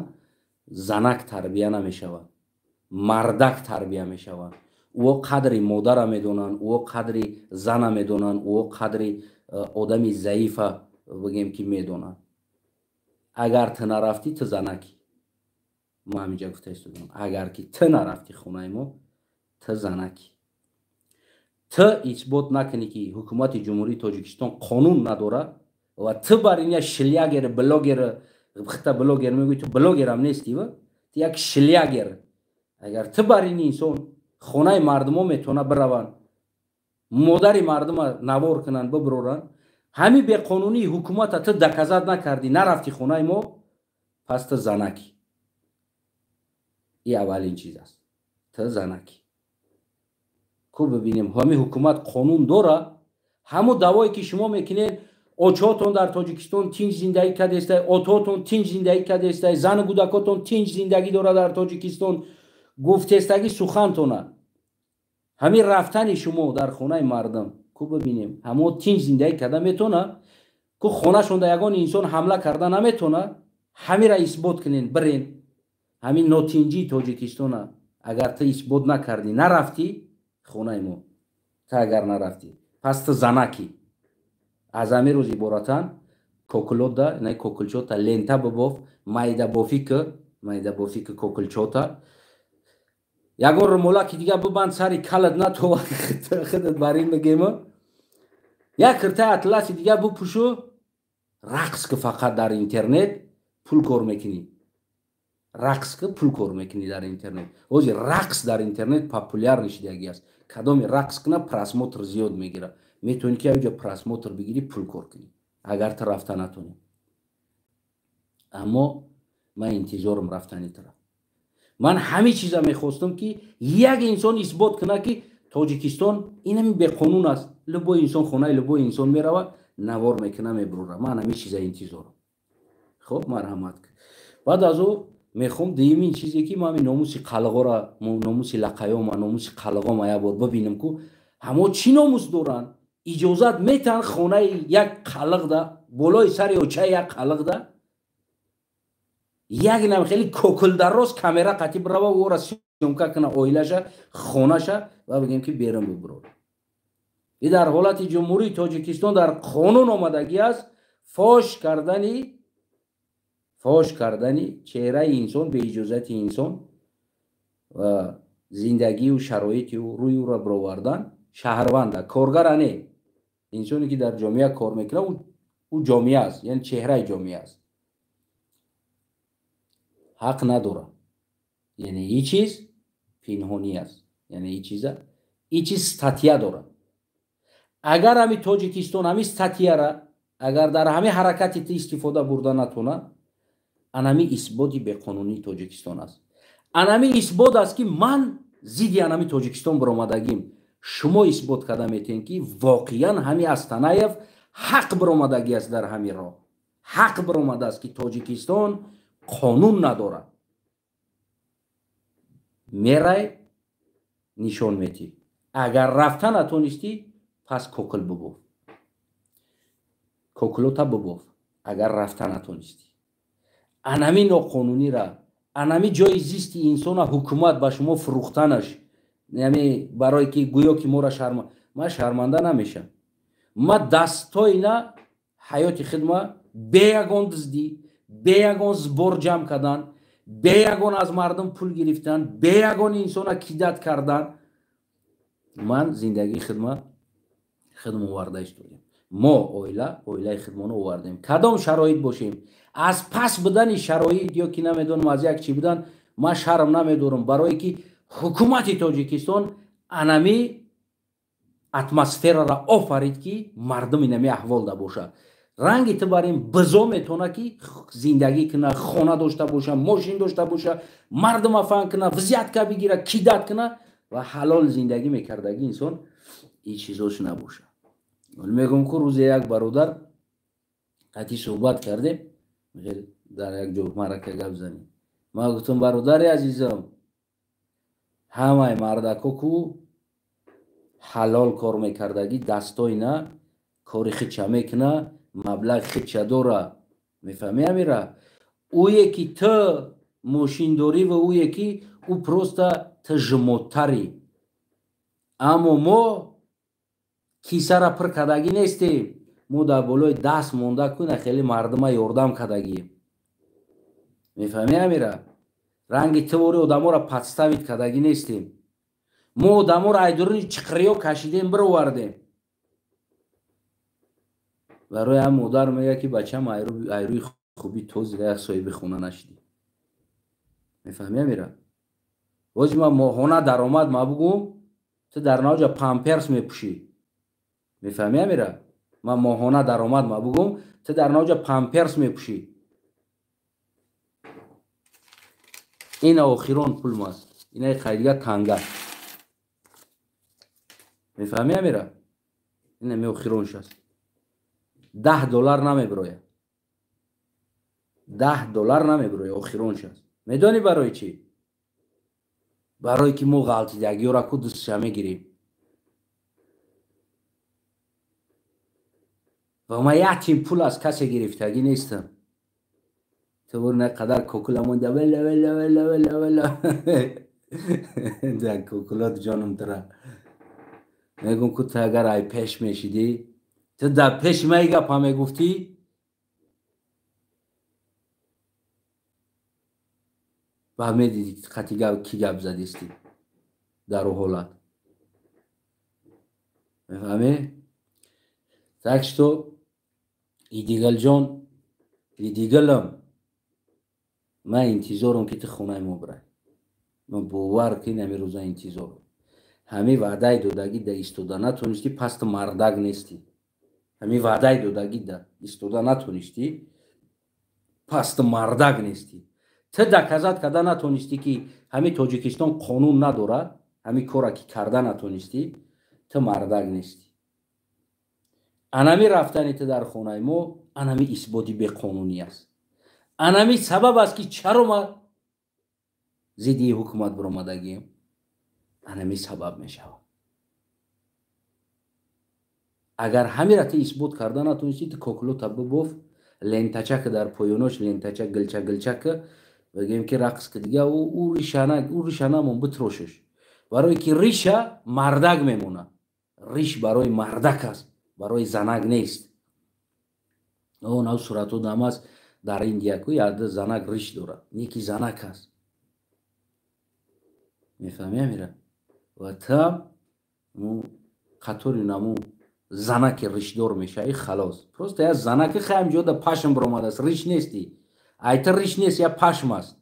A: занак тарбия намешаванд, мардак тарбия мешаванд. ӯ қадри модара медонанд, ӯ қадри зана медонанд, ӯ қадри одами заифа бигем ки медонанд. агар ту нарафтӣ, ту занакӣ. мо ҳаминҷа гуфта истодам. агар ки ту нарафтӣ хонаи мо, ту занакӣ. ту исбот накунӣ ки ҳукумати ҷумҳурии Тоҷикистон қонун надорад ва ту бар ин як шлягер, блогер, хита блогер мегӯӣ, ту блогерам нестӣ, ту як шлягер. агар ту бар ин инсон хонаи мардумо метавонад бираванд, модари мардума навор кунанд, бибироранд, ҳамин беқонунии ҳукумата ту доказат накардӣ, нарафтӣ хонаи мо, пас ту занакӣ. ин аввалин чиз аст. ту занакӣ. ку бибинем ҳамин ҳукумат қонун дорад. ҳамун давое ки шумо мекунед, очаотон дар Тоҷикистон тинч зиндагӣ кардестаед, отоотон тинч зиндагӣ кардестаед, зану кӯдакотон тинч зиндагӣ дорад дар Тоҷикистон, гуфтестаги сухантона. ҳамин рафтани шумо дар хонаи мардум, ку бибинем ҳамо тинч зиндагӣ карда метавонад, ку хонашонда ягон инсон ҳамла карда наметавонад. ҳамира исбот кунен, бирен. ҳамин нотинҷии Тоҷикистона агар ту исбот накардӣ, нарафтӣ хонаи мо, ту агар нарафтӣ, пас ту занакӣ. از همین روز عبارتن کوکلودا نه کوکلچوتا لنتا بباف مایده بافی که کوکلچوتا یگان رمولا که دیگه ببند سری کلد نه تو خودت برین بگیم یک کرته اطلاسی دیگه بپوشو رقص که فقط در اینترنت پول کار میکنی رقص که پول کار میکنی در اینترنت اوزی رقص در اینترنت پاپولار نشدگی است کدام رقص کنه پراسموتر زیاد میگیره میتونی که اینجا پراسموتر بگیری پول کار کنی اگر تو رفته نتونی اما من انتظارم رفتنی طرف من همه چیزا میخواستم که یک انسان اثبات کنه که تاجیکستان اینم به قانون است لبو انسان خونه لبو انسان میروه نوار میکنه میبروره من همه چیزا انتظارم خب مرحمت کن بعد از او میخوام دیمین چیزی که ما ناموس قلقا را ناموس لقیام و ناموس قلقا ما یه بار ببینم که همه چی ناموس دارن اجازت میتن خونه یک قلق ده بالای سر اوچه یک قلق ده یک نم خیلی کوکل در راست کامera قطعی برای او را سیومکا کنه اویلشه خونشه و بگیم که بیرم ببرو این در حالت جمهوری تاجیکستان در قانون آمدگی است فاش کردنی چهره انسان به اجازت انسان و زندگی و شرایط و روی او را برآوردن شهروند کارگر نه انسانی که در جامعه کار میکنه او جامعه است یعنی چهره جامعه است حق نداره یعنی این چیز پنهانی است یعنی این چیز ستاتیا داره اگر همی تاجیکستان همی ستاتیا را اگر در همه حرکتی استفاده برده نتونه انمی اثباتی به قانونی تاجیکستان است انمی اثبات است که من زیدی انمی تاجیکستان برآمدگیم شما اثبات کرده میتین که واقعا همی استانایف حق برآمدگی است در همین راه حق برآمده است که تاجیکستان قانون نداره میرای نشان میتی اگر رفته نتونستی پس کوکل ببوف کوکلوتا ببوف اگر رفته نتونستی انمی ناقانونی را انمی جای زیستی انسان حکومت به شما فروختنش یعنی برای که گویا که ما را ما شرمنده نمیشم ما دستای نه حیات خدمت به یگان دزدی به یگان زبور جمع کردن به یگان از مردم پول گرفتن به یگان انسان کیدت کردن من زندگی خدمت آوردهش داریم ما اویله خدمانو آوردیم کدام شرایط باشیم از پس بدن شرایط یا که نمیدونم از یک چی بدن ما شرم نمیدارم برای که حکومت تاجیکستان انمی اتمسفر را آفرید که مردم اینمی احوال دا باشه رنگ تباریم بزا میتونه که زندگی کنه خانه داشته باشه ماشین داشته باشه مردم افن کنه وضعیت که بگیره کیدت کنه و حلال زندگی میکردگی انسان این چیزاش نباشه میگم که روز یک برادر قطعی صحبت کردیم در یک جا مرکه گپ زنیم ما گفتم برادر عزیزم همه مردکو کو حلال کار میکردگی دستای نه کاری خیچه میکنه مبلغ خیچه داره میفهمی امیره او یکی تا ماشین داری و او یکی او پروستا تا جموتری اما ما کیسه را پر کدگی نیستیم ما در بالای دست مونده کنه خیلی مردم یاردم کدگی میفهمی امیره رنگ توری آدم را پستوید کدگی نیستیم ما آدم را ایدورونی چقریا کشیدیم برو وردیم برای هم مادر میگه که بچه هم ایروی خوبی توز یک صاحب خونه نشدی میفهمی امیره وقتی ما ماهانه درآمد ما بگم تو در ناجا پامپرس میپوشی میفهمی امیره ما ماهانه درآمد ما بگم تو در ناجا پامپرس میپوشی این آخران پول ماست این خیلیه تنگه میفهمی امیره این همی آخرانش است $10 نمیبرویه $10 نمیبرویه آخرانش است میدانی برای چی؟ برای که ما غلطیدگی را که دستش میگیریم و ما یک تیم پول از کسی گرفتگی نیستم تو برو نقدر کوکلمون ده ولا ولا ولا ولا ولا ده کوکلات جانم تره میگم که تو اگر ای پیش میشیدی تو در پیش من گپ همه گفتی و همه دیدی خطی کی گپ زدیستی در او حالت میفهمی؟ تاکش تو ایدیگل جان ایدیگلم من انتظارم که تو خونه ما برای من باور که نمی روزا انتظارم همی وعده دادگی در ایستوده نتونستی پس تو مردک نیستی همی وعده دادگی در ایستوده نتونستی پس تو مردک نیستی تو دکزت کده نتونستی که همی تاجیکستان قانون نداره همی کارا که کرده نتونستی تو مردک نیستی انمی رفتنی تو در خونه ما انمی اثباتی به قانونی است انمی سبب است که چرا ما زیدی حکومت برآمدگیم انمی سبب می شود اگر همین را اثبات کرده نتونستی تو کوکلو تبو بوف لنتچک در پایونش لنتچک گلچک بگیم که رقص که دیگه او ریشانه من بتروشش برای که ریشه مردک میمونه ریش برای مردک است برای زنک نیست اون او صورتو داماز در ایندیا کو یاد زنک ریش داره نیکی زنک است میفهمی میره و تا مو قطوری نمو زنک ریش دار میشه ای خلاص پروست یا زنک خیم جوده پاشم برآمده است ریش نیستی ایتر ریش نیست یا پاشم است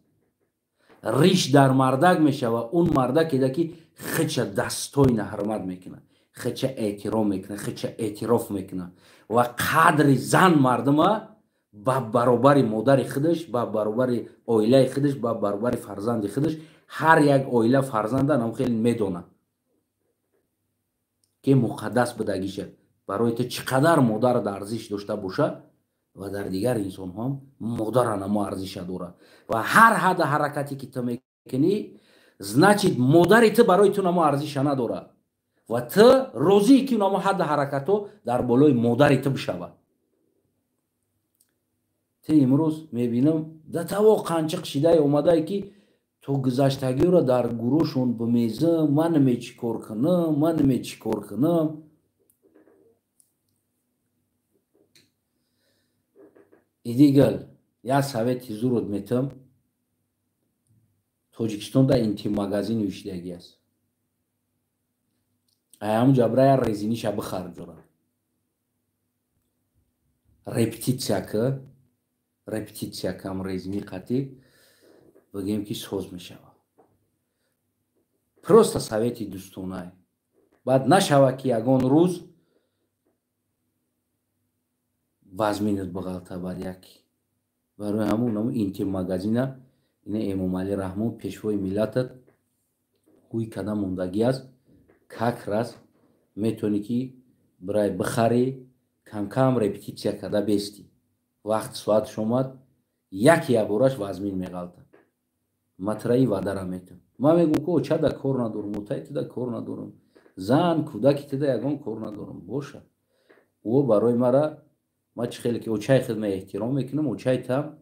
A: ریش در مردک میشه و اون مردک ایده که خچ دستوی حرمت میکنه خچ احترام میکنه خچ اعتراف میکنه و قدر زن مردم با برابر مادر خودش با برابر اویله خودش با برابر فرزند خودش هر یک اویله فرزندن هم خیلی میدونه که مقدس بدگیشه برای تو چقدر مادر در ارزش داشته باشه و در دیگر انسان هم مادر نما ارزش داره و هر حد حرکتی که تو میکنی значит مادر تو برای تو نما ارزش نداره و تو روزی که نما حد حرکتو در بالای مادر تو بشود تو امروز میبینم در تو قنچق شیده اومده که تو گذشتگی رو در گروهشون بمیزم من می چیکار کنم ایدیگل یا سویتی زورد میتم توجیکستان دا اینتی مگازین ویشدگی است ایام جبرای رزینی شب خرج دارم رپتیتسیا کم رزینی قطی بگیم که سوز میشه просто совети دوستانه بعد نشوه که یگان روز وزمینت بغلطه بعد یکی برای همون اینتی مگازینه اینه امام علی رحمان پیشوای ملتت گوی کده موندگی است как раз میتونی که برای بخری کم رپتیسیا کده بیستی وقت ساعت شماد یکی یبورش وزمین میغلطه مطرحی وعده را میتم ما میگم که چه در کار ندارم متای تو در کار ندارم زن کودکی تو در یگان کار ندارم باشه او برای مرا ما چه خیلی که اوچای خود من احترام میکنم اوچای تام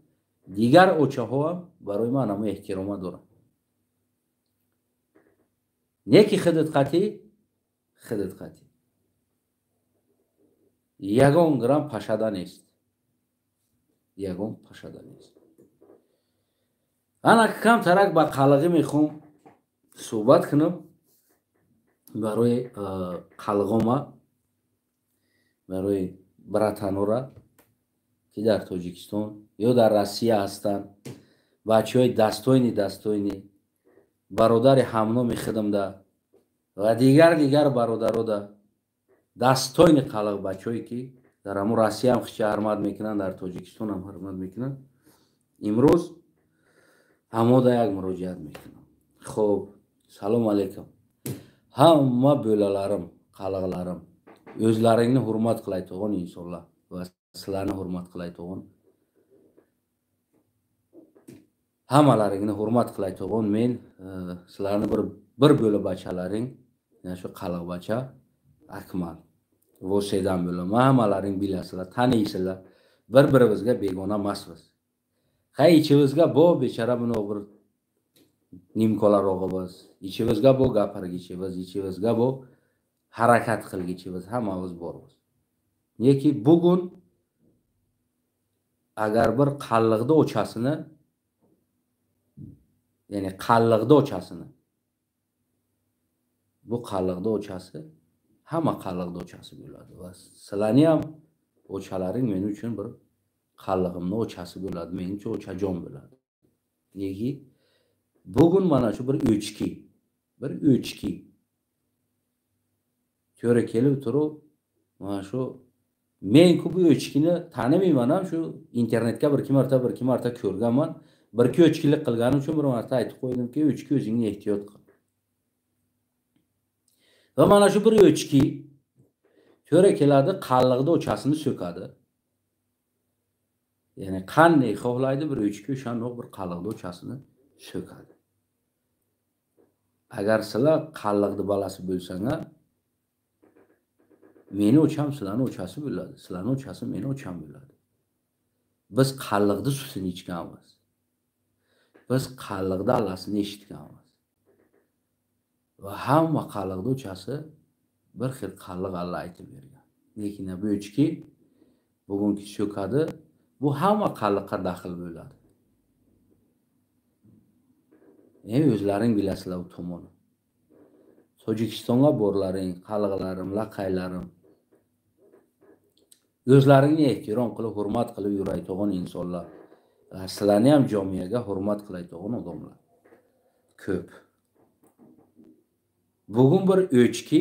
A: دیگر اوچه ها هم برای من هم احترام دارم نیکی خودت قطی یگان گرام پشده نیست انا کم ترک با قلقی میخوام صحبت کنم برای قلقاما برای براتانورا که در تاجیکستان یا در روسیه هستند بچه های دستوینی برادر همنام خودم ده و دیگر برادرها ده دستوین قلق بچه هایی که در همون روسیه هم خیلی حرمت میکنن در تاجیکستان هم حرمت میکنن امروز همه ده یک مراجعت میکنم خب سلام علیکم همه بولالارم قلقلارم o'zlaringni hurmat qilayotgan insonlar va sizlarni hurmat qilayotgan hammalaringni hurmat qilayotgan men sizlarni bir bo'la bachalaring yana shu qalaqbacha Akmal vosedan bo'laman hammalaring bilasizlar taniysizlar bir-birimizga begona emasmiz hay ichimizga bo bechara buni bir nimkolar o'g'imiz ichimizga bo gapirgichimiz ichimizga bo harakat qilgichimiz hammamiz bormiz Neki bugun agar bir qalliqda o'chasini, ya'ni qalliqda o'chasini, bu qalliqda o'chasi hamma qalliqda o'chasi bo'ladi va sizlarni ham o'chalaring men uchun bir qallig'imni o'chasi bo'ladi, menimcha o'chajon bo'ladi. Negi bugun mana shu bir o'chki to'ra kelib turib, mana shu men-ku bu o'chkini tanimayman ham, shu internetga bir ikki marta ko'rganman. Bir ikki o'chkilik qilganim uchun bir marta aytib qo'ydimki, o'chki o'zingni ehtiyot qil. Va mana shu bir o'chki to'ra keladi, qalliqda o'chasini so'kadi. Ya'ni qanday xohlaydi bir o'chki o'shandoq bir qalliqda o'chasini so'kadi. Agar sizlar qalliqni balasi bo'lsanglar, meni o'cham sizlarni o'chasi bo'ladi, sizlarni o'chasi meni o'cham bo'ladi. Biz qalliqni sutini ichganmiz. Biz qalliqda allasini eshitganmiz. Va hamma qalliqda o'chasi bir xil qalliq alla aytib bergan. Lekin bu o'chki bugungi so'kadi, bu hamma qalliqqa daxil bo'ladi. O'zlaring bilasizlar u tomonni. Tojikistonga borlaring, qalliqlarim, laqaylarim. O'zlaringni ehtirom qilib, hurmat qilib yuraydigan insonlar. Sizlarni ham jamiyaga hurmat qilaydigan odamlar ko'p. Bugun bir o'chki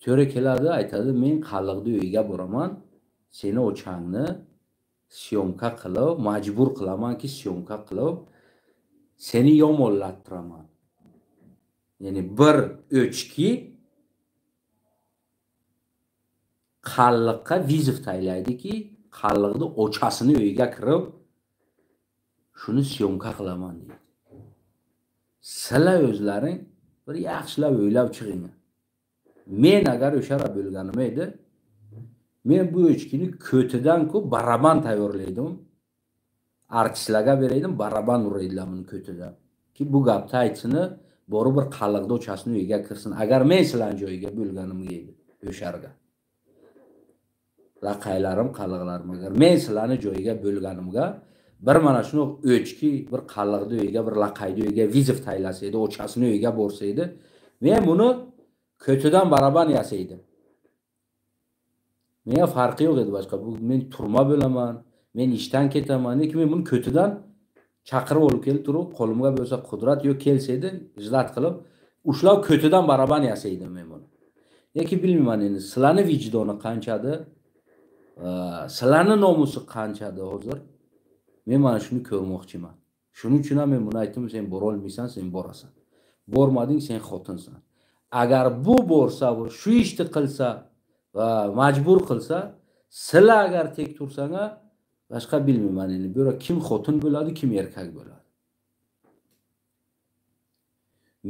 A: to'ra keladi, aytadi, men qalliqni uyiga boraman, seni o'changni syomka qilib, majbur qilamanki syomka qilib, seni yomonlattiraman. Ya'ni bir o'chki qalliqqa viziv taylaydiki, qalliqni o'chasini uyiga kirib, shuni syomka qilaman deydi. Sizlar o'zlaring bir yaxshilab o'ylab chiqing. Men agar o'shara bo'lganim edi, men bu o'chkini ko'tidan-ku baraban tayyorlaydim. Artistlarga beraydim, baraban uraydilar buni ko'tidan. Ki bu gapni aytsini, borib bir qalliqda o'chasini uyiga kirsin. Agar men sizlarning joyiga bo'lganimga edi, o'sharga. Laqaylarim, qalliqlarim, agar men sizlarning joyiga bo'lganimga, bir mana shuni o'chki bir qalliqda uyiga, bir laqayda uyiga viziv taylasaydi, o'chasini uyiga borsaydi, men buni ko'tidan baraban yasaydim. Menga farqi yo'q edi boshqa. Bu men turma bo'laman, men ishdan ketaman, lekin men buni ko'tidan chaqirib olib kelib turib, qo'limga bo'lsa qudrat yo'q kelsaydi, ijlat qilib, ushlab ko'tidan baraban yasaydim men buni. Lekin bilmayman endi sizlarni vijdoni qanchadir, sizlarni nomusi qanchadir hozir. Men mana shuni ko'rmoqchiman. Shuning uchun ham men buni aytdim, sen bora olmaysan, sen borasan. Bormading, sen xotinsan. Agar bu borsa, shu ishni qilsa va majbur qilsa, sizlar agar tek tursanglar, boshqa bilmayman endi. Bu kim xotin bo'ladi, kim erkak bo'ladi.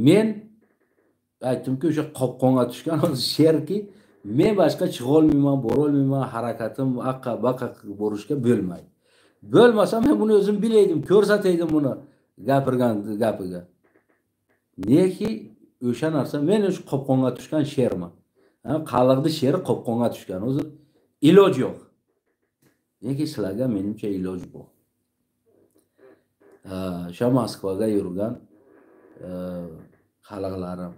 A: Men aytdimki, o'sha qopqonga tushgan sherki, men boshqa chiqa olmayman, bora olmayman, harakatim aqqa-baqa borishga bo'lmaydi. Bo'lmasa men buni o'zim bilaydim, ko'rsataydim buni gapirgan gapiga. Neki o'sha narsa men o'sha qopqonga tushgan sherman. Qalliqni sheri qopqonga tushgan. O'zi iloj yo'q. Neki sizlarga menimcha iloj bor. O'sha Moskvaga yurgan qalliqlarim.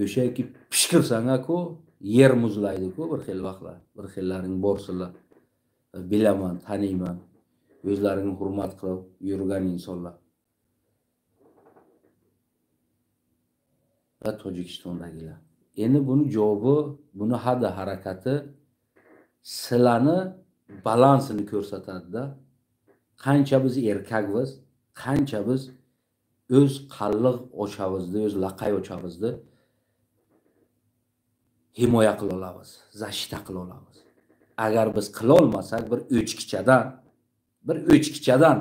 A: O'sha ki pishqirsanglar-ku, yer muzlaydi-ku bir xil vaqtlar. Bir xillaring borsinlar. Bilaman, taniyman. O'zlarini hurmat qilib yurgan insonlar. Va Tojikistondagilar. Endi buni javobi, buni hada harakati sizlarni balansini ko'rsatadi-da. Qancha biz erkakmiz, qancha biz o'z qalliq ochamizni, o'z laqay ochamizni himoya qila olamiz, zashita qila olamiz. Agar biz qila olmasak, bir o'chkichadan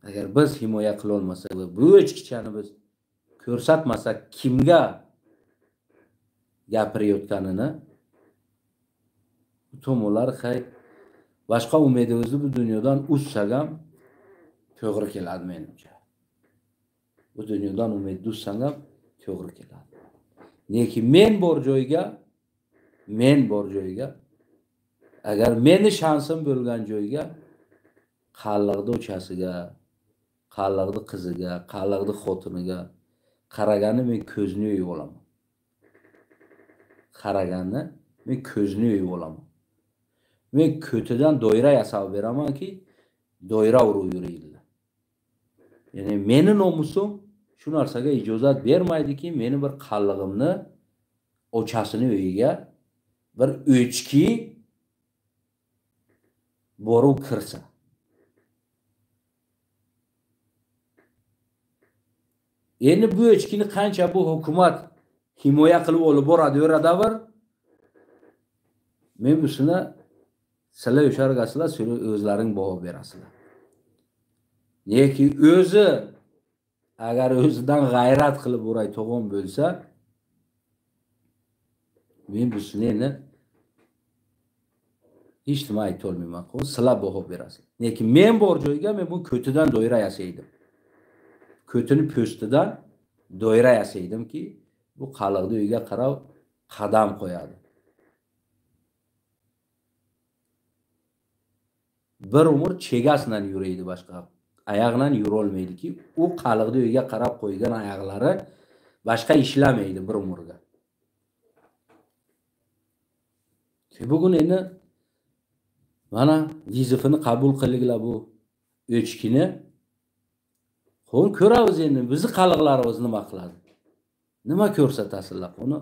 A: agar biz himoya qila olmasak va bu o'chkichani biz ko'rsatmasak, kimga gapirayotganini, bu tomonlar boshqa umidimizni bu dunyodan uzsak ham to'g'ri keladi menimcha. bu dunyodan umidli bo'lsang ham to'g'ri keladi. Neki men bor joyga, agar meni shansim bo'lgan joyga qalliqni o'chasiga, qalliqni qiziga, qalliqni xotiniga qaragani men ko'zini yo'yib olaman. Qaragani men ko'zini yo'yib olaman. Men ko'tidan doira yasab beramanki, doira urib yuraydilar. Ya'ni meni nomusim shu narsaga ijozat bermaydiki, meni bir qallig'imni o'chasini uyiga bir o'chki borib kirsa. Endi bu o'chkini qancha bu hukumat himoya qilib olib boradi, yo'radavar. Men busini sizlar yoshargasizlar, sizlar o'zlaring baho berasizlar. Neki o'zi agar o'zidan g'ayrat qilib o'ray to'g'on bo'lsa, men busini endi hech nima ayta olmayman. Sizlar baho berasizlar. Neki men bor joyga men bu ko'tidan doira yasaydim. Ko'tini po'stidan doira yasaydimki, bu qalliqni uyga qarab qadam qo'yadi. Bir umr chegasdan yuraydi, boshqa oyoqdan yura olmaydiki, u qalliqni uyga qarab qo'ygan oyoqlari boshqa ishlamaydi bir umrga. Bugun endi mana vizifini qabul qilinglar bu o'chkini. Qo'l ko'ramiz endi bizni qalliqlarimiz nima qiladi? Nima ko'rsatasizlar uni?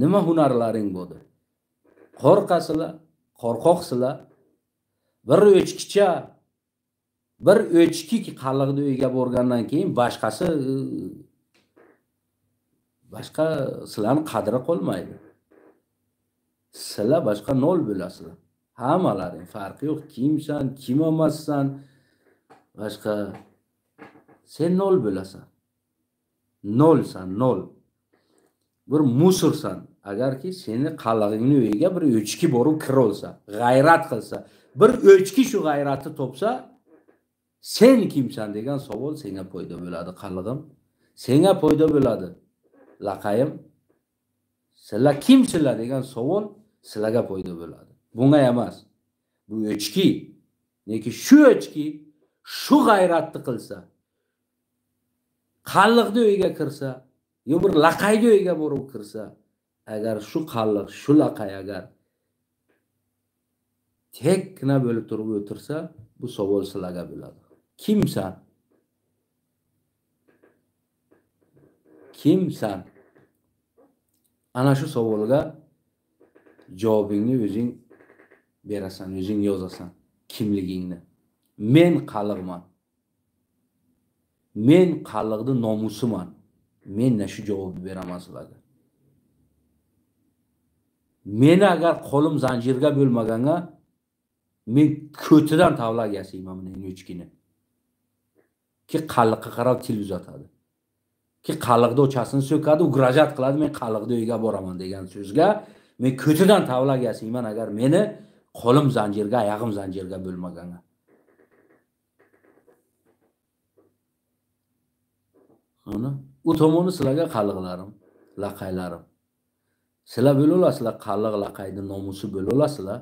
A: Nima hunarlaring bo'ldi? Qo'rqasizlar, qo'rqoqsizlar. Bir o'chki qalliqni uyga borgandan keyin boshqa sizlarning qadri qolmaydi. Sizlar boshqa nol bo'lasizlar. Hammalaring farqi yo'q. Kimsan, kim emassan, boshqa sen nol bo'lasan. Nolsan, nol. Bir musursan. Agarki seni qallig'ingni uyiga bir o'chki borib kirolsa, g'ayrat qilsa, bir o'chki shu g'ayratni topsa, sen kimsan degan savol senga foyda bo'ladi, qallig'im. Senga foyda bo'ladi, laqayim. Sizlar kimsizlar degan savol sizlarga foyda bo'ladi. Bunga emas. Bu o'chki, neki shu o'chki shu g'ayratni qilsa, qalliqni uyiga kirsa, yo bir laqayni uyiga borib kirsa, agar shu qalliq, shu laqay agar tekna bo'lib turib o'tirsa, bu savol sizlarga bo'ladi. Kimsan? Kimsan? Ana shu savolga javobingni o'zing berasan, o'zing yozasan, kimligingni. Men qalliqman. Men qalliqni nomusiman. Men shu javobni beraman sizlarga. Meni agar qo'lim zanjirga bo'lmaganga men ko'tidan tavlaq yasayman men o'chkini. Ki qalliqqa qarab til uzatadi. Ki qalliqda o'chasini so'kadi, ugrajat qiladi, men qalliqda uyga boraman degan so'zga men ko'tidan tavlaq yasayman agar meni qo'lim zanjirga, oyog'im zanjirga bo'lmaganga. Ana u tomoni sizlarga qalliqlarim, laqaylarim. Sizlar bo'la olasizlar, qalliq laqayning nomusi bo'la olasizlar.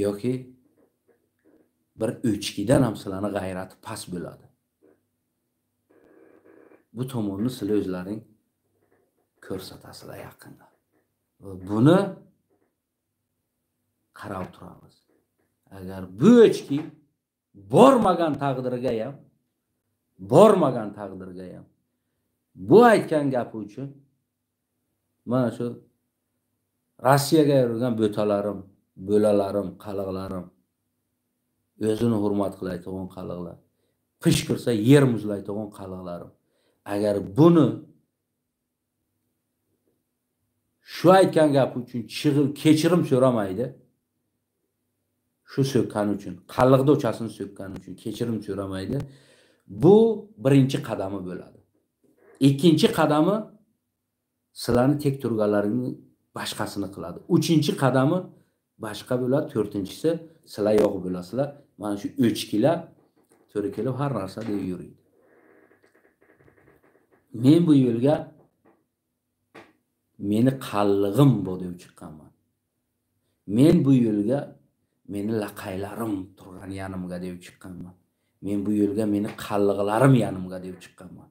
A: Yoki bir o'chkidan ham sizlarning g'ayrati past bo'ladi. Bu tomonni sizlar o'zlaring ko'rsatasizlar yaqinda. Buni qarab turamiz. Agar bu o'chki bormagan taqdirga ham bu aytgan gapi uchun mana shu Rossiyaga yurgan bo'lalarim, qalliqlarim, o'zini hurmat qilayotgan qalliqlar, qish kirsa yer muzlayotgan qalliqlarim. Agar buni shu aytgan gapi uchun kechirim so'ramaydi, shu so'kkan uchun, qalliqda o'chasini so'kkan uchun kechirim so'ramaydi, bu birinchi qadami bo'ladi. Ikkinchi qadami sizlarning tek turganlaringni boshqasini qiladi. Uchinchi qadami boshqa bo'ladi, to'rtinchisi sizlar yo'q bo'lasizlar. Mana shu o'chkilar to'ri kelib har narsa deb yuradi. Men bu yo'lga meni qallig'im bu deb chiqqanman. Men bu yo'lga meni laqaylarim turgan yanimga deb chiqqanman. Men bu yo'lga meni qalliqlarim yanimga deb chiqqanman.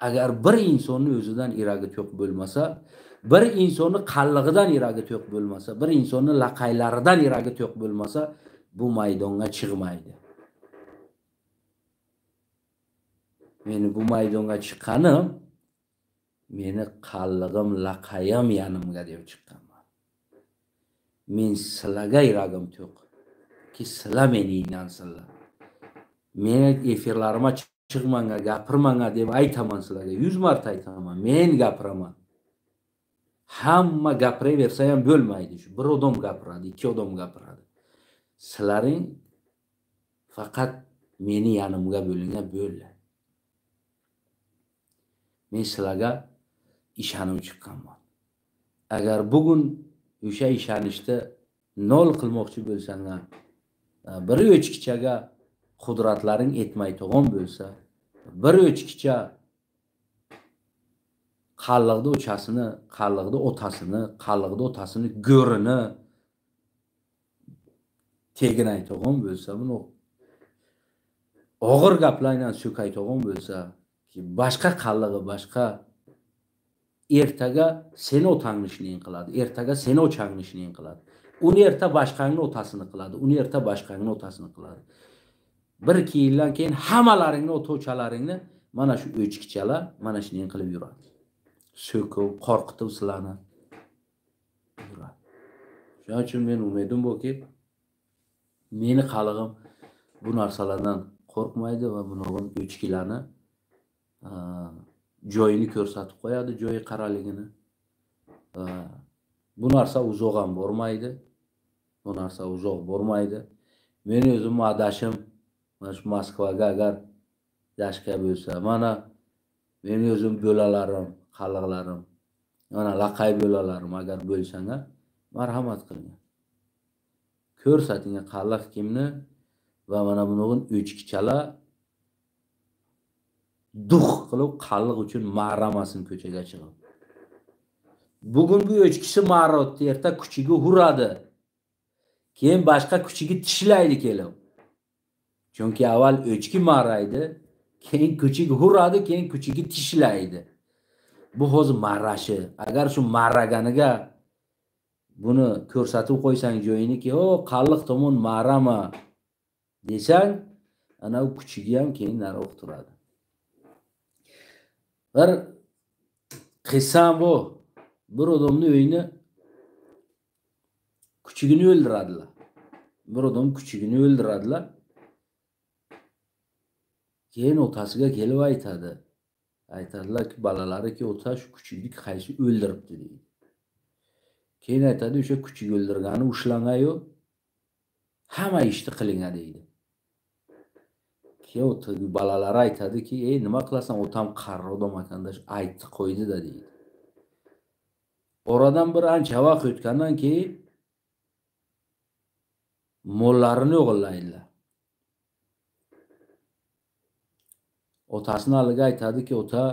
A: Agar bir insonni o'zidan iragi to'q bo'lmasa, bir insonni qallig'idan iragi to'q bo'lmasa, bir insonni laqaylaridan iragi to'q bo'lmasa, bu maydonga chiqmaydi. Meni bu maydonga chiqqanim meni qallig'im, laqayim yanimga deb chiqqanman. Men sizlarga iragim to'q ki sizlar meni inansizlar. Men efirlarimga chiqmanga, gapirmanga deb aytaman sizlarga. 100 marta aytaman. Men gapiraman. Hamma gapiraversa ham bo'lmaydi. Shu bir odam gapiradi, ikki odam gapiradi. Sizlaring faqat meni yanimga bo'lingan bo'ldi. Men sizlarga ishonib chiqqanman. Agar bugun o'sha ishonishni nol qilmoqchi bo'lsanglar, bir o'chkichaga qudratlaring etmay turgan bo'lsa, bir o'chkicha qallig'da otasini go'rini teginay turgan bo'lsa, buni og'ir gaplardan so'kay turgan bo'lsa, ki boshqa qallig'i boshqa ertaga seni otangni ishini qiladi, ertaga seni ochangni ishini qiladi. Uni erta boshqangni otasini qiladi, uni erta boshqangni otasini qiladi. Bir yildan keyin hammalaringni o'tovchalaringni mana shu o'chkichalar mana shuni qilib yuradi. So'kib, qo'rqitib sizlarni yuradi. Shuning uchun men umidim borki, meni qallig'im bu narsalardan qo'rqmaydi va buning o'chkilarni joyini ko'rsatib qo'yadi, joyi qaraligini. Bu narsa uzoq ham bormaydi. Bu narsa uzoq bormaydi. Men o'zim adashim mana shu Moskvaga agar dashka bo'lsa, mana men o'zim bo'lalarim, qalliqlarim, mana laqay bo'lalarim agar bo'lsanglar, marhamat qiling. Ko'rsating qalliq kimni va mana buning o'chkichalar duh qilib qalliq uchun ma'ramasin ko'chaga chiqib. Bugun bu o'chkisi ma'rotdi, erta kuchiga uradi. Keyin boshqa kuchiga tishlaydi kelib. Chunki avval o'chki ma'raydi, keyin kuchiga uradi, keyin kuchiga tishlaydi. Bu hozir ma'rashi. Agar shu ma'raganiga buni ko'rsatib qo'ysang joyiniki, "O, qalliq tomon ma'rama" desang, ana u kuchiga ham keyin nariroq turadi. Bir qissam bu. Bir odamni uyini kuchugini o'ldiradilar. Bir odam kuchugini o'ldiradilar. Keyin otasiga kelib aytadi. Aytadilar-ki, balalariki, ota shu kuchugini qaysi o'ldiribdi deydi. Keyin aytadi, o'sha kuchuk o'ldirgani ushlangan-yu, hamma ishni qilingan deydi. Keyin balalar aytadiki, "Ey, nima qilasan? Otam qarri odam ekan-da, aytdi qo'ydi-da" deydi. Oradan bir ancha vaqt o'tgandan keyin mollarini o'g'irlaydilar. Otasini aliga aytadiki, "Ota,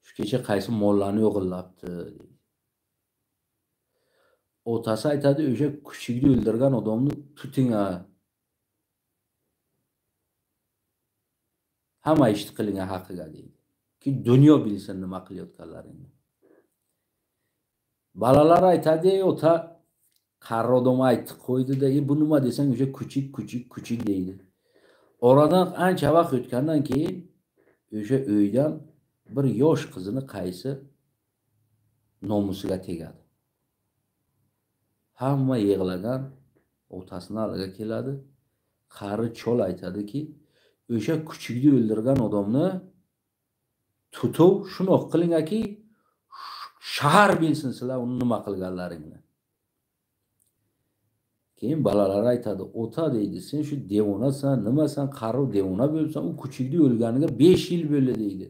A: shu kecha qaysi mollarni o'g'irlabdi" deydi. Otasi aytadi, "O'sha kuchukni o'ldirgan odamni tuting ha. Hamma ishni qilingan haqiga" deydi. Ki dunyo bilsin nima qilayotganlaringni. Balalar aytadi, "Ey ota, qarri odam aytdi qo'ydi-da, bu nima desang o'sha kuchuk deydi." Oradan ancha vaqt o'tgandan keyin o'sha uydan bir yosh qizini qaysi nomusiga tegadi. Hamma yig'lagan otasini aliga keladi. Qari chol aytadiki, "O'sha kuchukni o'ldirgan odamni tutib shunoq qilingaki, shahar bilsin sizlar uni nima qilganlaringni." Keyin balalar aytadi, "Ota" deydi, "Sen shu devonasan, nimasan, qari devona bo'lsan, u kuchukni o'lganiga 5 yil bo'ldi" deydi.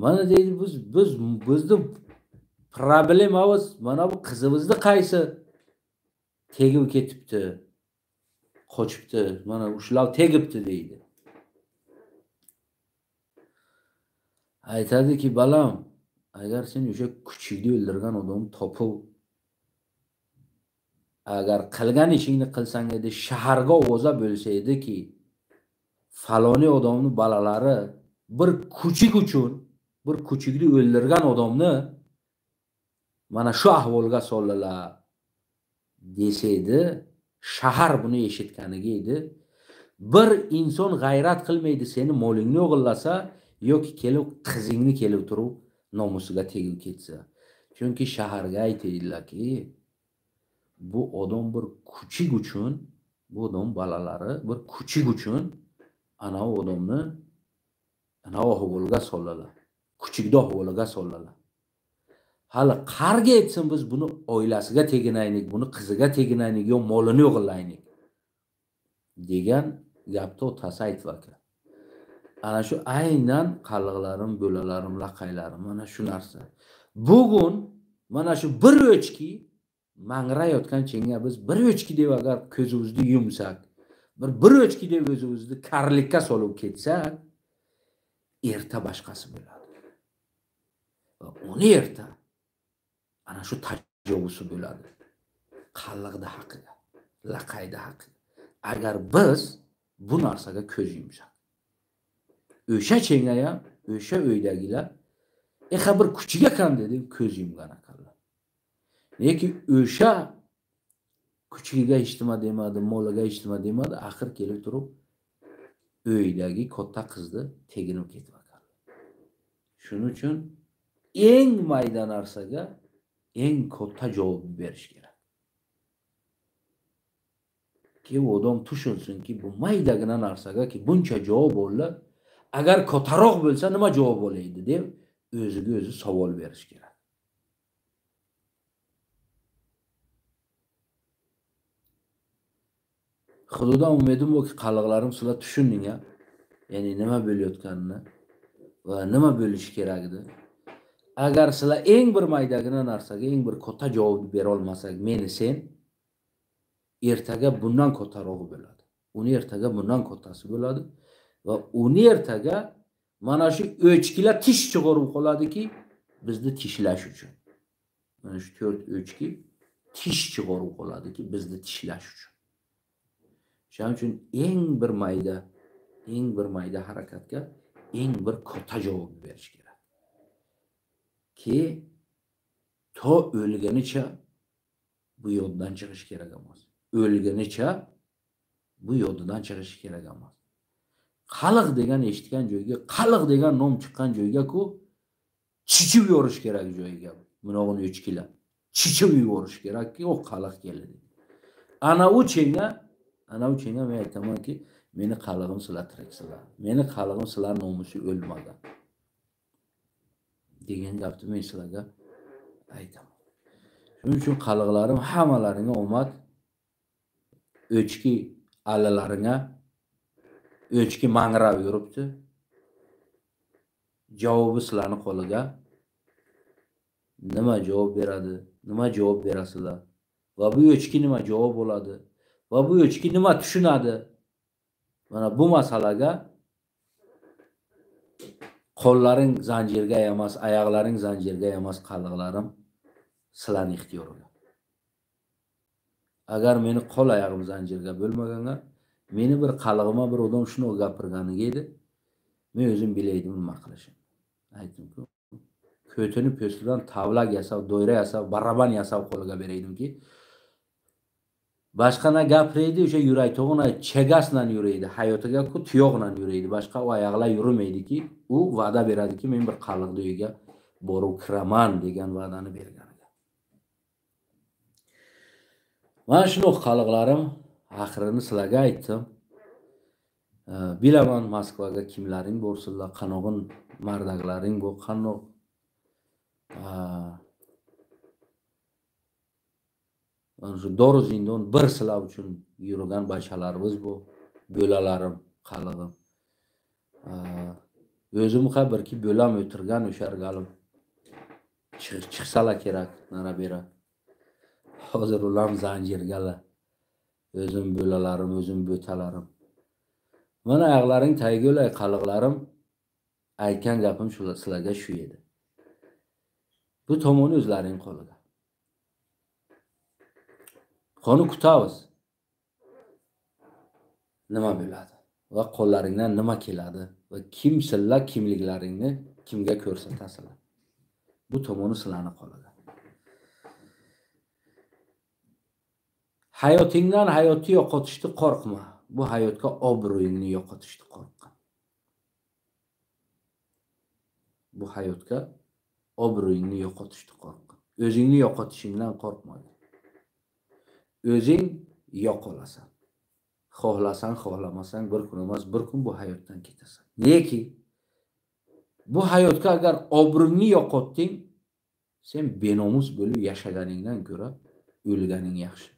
A: "Mana" deydi, bizni problemamiz mana bu qizimizni qaysi tegib ketibdi, qochibdi, mana ushlab tegibdi" deydi. Aytadiki, balam, agar sen o'sha kuchingni o'ldirgan odamni topib, agar qilgan ishingni qilsang edi, shaharga ovoza bo'lsa ediki, faloni odamni balalari bir kuchuk uchun, bir kuchukni o'ldirgan odamni mana shu ahvolga soldilar desaydi, shahar buni eshitganiga edi, bir inson g'ayrat qilmaydi seni molingni o'g'irlasa yoki kelib qizingni kelib turib nomusiga tegib ketsa. Chunki shaharga aytaydilarki, bu odam bir kuchuk uchun, bu odam balalari bir kuchuk uchun ana odamni ana ahvolga soldilar. Kuchukda ahvolga soldilar. Hali qarga etsin biz buni oilasiga teginaylik, buni qiziga teginaylik, yo molini o'g'irlaylik degan gapni otasi aytib ekan. Ana shu aynan qalliqlarim, bo'lalarim, laqaylarim mana shu narsa. Bugun mana shu bir o'chki mangrayotgan chenga biz bir o'chki deb agar ko'zimizni yumsak, bir o'chki deb o'zimizni karlikka solib ketsak, erta boshqasi bo'ladi. Va uni erta ana shu tajovuzi bo'ladi. Qalliqda haqiga, laqayda haqiga. Agar biz bu narsaga ko'z yumsak, o'sha chenga ham, o'sha uydagilar bir kuchiga kam dedi ko'z yumgan ekanlar. Lekin o'sha kuchiga ijtimo demadi, moliga ijtimo demadi, axir kelib turib uydagi katta qizni teginib ketib ekanlar. Shuning uchun eng mayda narsaga eng katta javob berish kerak. Ki odam tushunsinki, bu maydagina narsaga ki buncha javob bo'ldi, agar kattaroq bo'lsa nima javob bo'laydi deb o'ziga o'zi savol berish kerak. Xudodan umidim borki, qalliqlarim sizlar tushunding ya. Ya'ni nima bo'layotganini va nima bo'lishi kerakdi. Agar sizlar eng bir maydagina narsaga eng bir katta javob bera olmasak, meni sen ertaga bundan kattarog'i bo'ladi. Uni ertaga bundan kattasi bo'ladi va uni ertaga mana shu o'chkilar tish chiqarib qoladiki, bizni tishlash uchun. Mana shu 4 o'chki tish chiqarib qoladiki, bizni tishlash uchun. Shuning uchun eng bir mayda harakatga eng bir katta javob berish kerak. Ki to o'lganicha bu yoddan chiqish kerak emas. O'lganicha bu yodidan chiqish kerak emas. Qalliq degan eshitgan joyga, qalliq degan nom chiqqan joyga-ku chichib yorish kerak joyga. Bunog'ini o'chkilar chichib yorish kerakki, o qalliq keladi. Ana u chenga men aytamanki, meni qallig'im sizlar tiriksizlar. Meni qallig'im sizlar nomusi o'lmagan. Degan gapni men sizlarga aytaman. Shuning uchun qalliqlarim hammalaringga omad, o'chki allalaringa o'chki mangrab yuribdi. Javobi sizlarning qo'liga. Nima javob beradi? Nima javob berasizlar? Va bu o'chki nima javob bo'ladi? Va bu o'chki nima tushunadi? Mana bu masalaga qo'llaring zanjirga emas, oyoqlaring zanjirga emas qalliqlarim sizlarning ixtiyoringda. Agar meni qo'l oyog'im zanjirga bo'lmaganda, meni bir qallig'ima bir odam shuni gapirganiga edi, men o'zim bilaydim nima qilishim. Aytdim-ku, ko'tini po'stidan tavlak yasab, do'yra yasab, baraban yasab qo'liga beraydimki, boshqana gapiraydi, o'sha yurak to'g'ina chegas bilan yuraydi, hayotiga ku tuyoq bilan yuraydi, boshqa oyoqlar yurmaydi-ki, u va'da beradiki, men bir qalliqni uyiga borib kiraman degan va'dani bergan. Mana shu qalliqlarim oxirini sizlarga aytdim. Bilaman Moskvaga kimlaring borsinlar, qanog'in mardaklaring bu, qanoq mana shu dori zindon bir sizlar uchun yurgan bashalarimiz bu, bo'lalarim, qallig'im. O'zim birki bo'lam o'tirgan o'shargalim chiqsalar kerak nara bera. Hozir ulam zanjirgalar. O'zim bo'lalarim, o'zim bo'talarim. Mana oyoqlaring taygolay qalliqlarim. Aytgan gapim sizlarga shu edi. Bu tomoni o'zlaring qo'lida. Qoni kutamiz. Nima bo'ladi va qo'llaringdan nima keladi va kimsizlar kimliklaringni kimga ko'rsatasizlar. Bu tomoni sizlarning qo'lida. Hayotingdan hayotni yo'qotishni qo'rqma. Bu hayotga obro'yingni yo'qotishni qo'rqma. Bu hayotga obro'yingni yo'qotishni qo'rqma. O'zingni yo'qotishingdan qo'rqma. O'zing yo'qolasan. Xohlasan, xohlamasang bir kun emas, bir kun bu hayotdan ketasan. Neki bu hayotga agar obro'ngni yo'qotding, sen benomus bo'lib yashaganingdan ko'ra o'lganing yaxshi.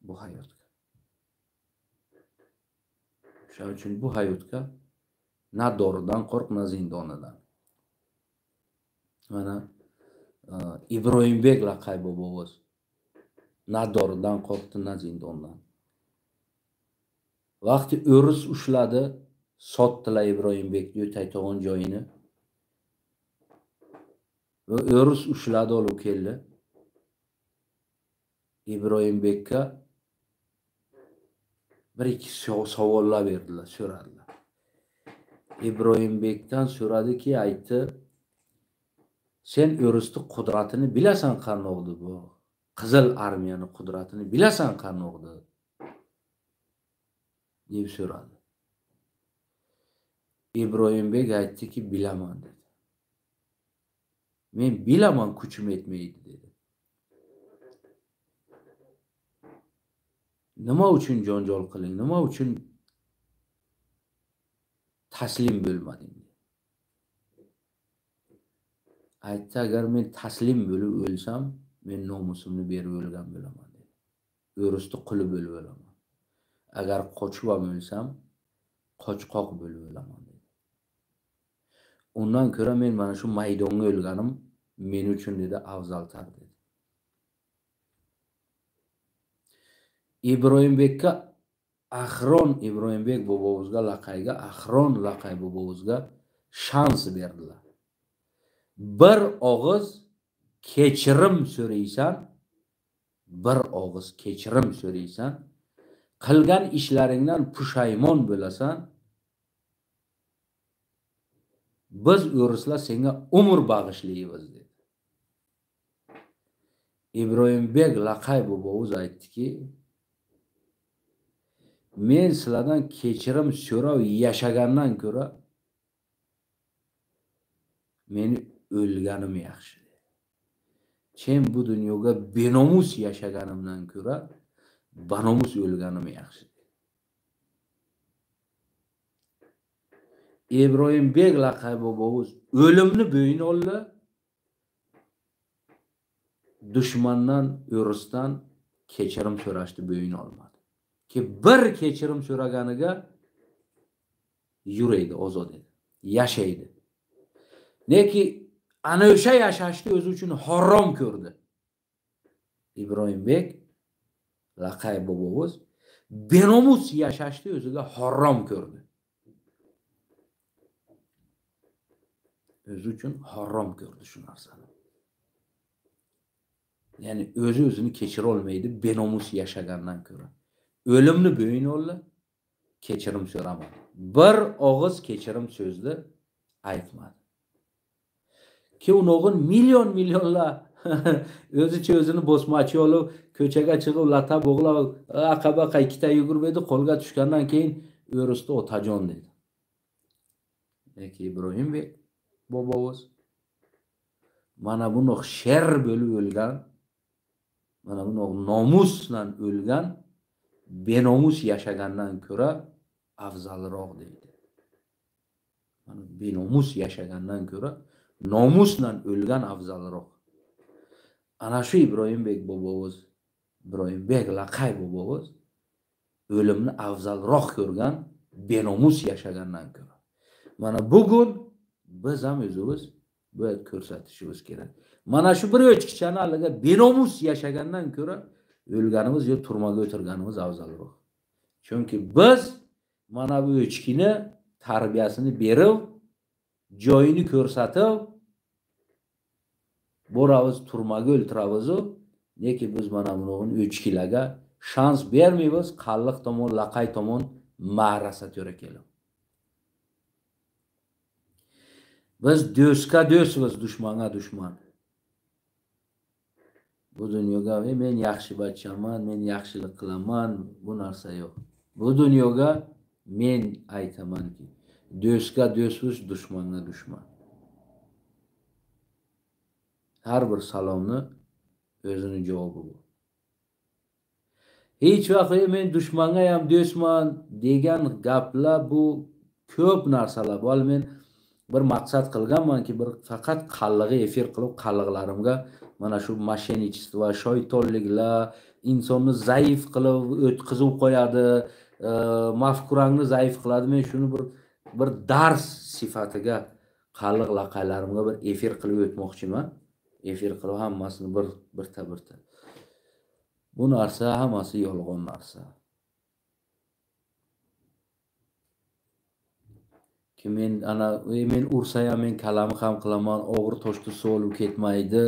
A: Bu hayotga. Shuning uchun bu hayotga na doridan qo'rq, na zindonidan. Mana Ibrohimbek laqay bobomiz na doridan qo'rqdi, na zindondan. Vaqti o'ris ushladi, sotdilar Ibrohimbekni Taytog'on joyini. Va o'ris ushladi, olib keldi. Ibrohimbekka bir ikki savollar berdilar, so'radilar. Ibrohimbekdan so'radiki, aytdi: "Sen o'risning qudratini bilasan qandoqdi bu? Qizil armiyaning qudratini bilasan qandoqdi?" deb so'radi. Ibrohimbek aytdiki, "Bilaman" dedi. "Men bilaman, kuchim yetmaydi" dedi. Nima uchun jonjol qiling? Nima uchun taslim bo'lmading? Aytdi, agar men taslim bo'lib o'lsam, men nomusimni berib o'lgan bo'laman dedi. O'risni quli bo'lib o'laman. Agar qochib o'lsam, qochqoq bo'lib o'laman dedi. Undan ko'ra men mana shu maydonga o'lganim men uchun dedi afzaldir dedi. Ibrohimbekka Ahron, Ibrohimbek bobomizga laqayga Ahron laqay bobomizga shans berdilar. Bir og'iz kechirim so'raysan, bir og'iz kechirim so'raysan, qilgan ishlaringdan pushaymon bo'lasan, biz o'rislar senga umr bag'ishlaymiz dedi. Ibrohimbek laqay bobomiz aytdiki, men sizlardan kechirim so'rab yashagandan ko'ra meni o'lganim yaxshi. Sen bu dunyoga benomus yashaganimdan ko'ra banomus o'lganim yaxshi. Ibrohimbek laqay bobomiz o'limni bo'yni oldi. Dushmandan, o'risdan kechirim so'rashni bo'yni olmadi. Ki bir kechirim so'raganiga yuraydi, ozod edi, yashaydi. Neki ana o'sha yashashni o'zi uchun harom ko'rdi. Ibrohimbek laqay bobomiz benomus yashashni o'ziga harom ko'rdi. O'zi uchun harom ko'rdi shu narsani. Ya'ni o'zini kechira olmaydi benomus yashagandan ko'ra. O'limni bo'yni oldi, kechirim so'ramadi. Bir og'iz kechirim so'zni aytmadi. Ki unog'in millionlar o'zicha o'zini bosmachi olib, ko'chaga chiqib, lata bo'g'lab, aqabaqa ikkita yugurmaydi, qo'lga tushgandan keyin o'risda otajon dedi. Lekin Ibrohimbek bobomiz mana buni sher bo'lib o'lgan, mana buni nomus bilan o'lgan, benomus yashagandan ko'ra afzalroq deydi. Mana benomus yashagandan ko'ra nomus bilan o'lgan afzalroq. Ana shu Ibrohimbek bobomiz, Ibrohimbek laqay bobomiz o'limni afzalroq ko'rgan, benomus yashagandan ko'ra. Mana bugun biz ham o'zimiz bu ko'rsatishimiz kerak. Mana shu bir o'chkichani haliga benomus yashagandan ko'ra o'lganimiz yo turmaga o'tirganimiz afzalroq. Chunki biz mana bu o'chkini tarbiyasini berib, joyini ko'rsatib, boramiz turmaga o'ltiramiz, lekin biz mana buni o'chkilarga shans bermaymiz, qalliq tomon, laqay tomon ma'rasat yo'ra kelib. Biz do'stga do'stmiz, dushmanga dushman. Bu dunyoga men yaxshi bachchaman, men yaxshilik qilaman, bu narsa yo'q. Bu dunyoga men aytamanki, do'stga do'stmiz, dushmanga dushman. Har bir salomni o'zini javobi bor. Hech vaqt men dushmanga ham do'stman degan gaplar, bu ko'p narsalar. Bu men bir maqsad qilganmanki, bir faqat qallig'i efir qilib, qalliqlarimga mana shu mashenichество, shaytonliklar insonni zaif qilib o'tkazib qo'yadi, mafkurangni zaif qiladi. Men shuni bir dars sifatiga qalliq laqaylarimga bir efir qilib o'tmoqchiman. Efir qilib hammasini birta. Bu narsa hammasi yolg'on narsa. Ki men ursa ham men kalami ham qilaman, og'ir toshni so'lib ketmaydi,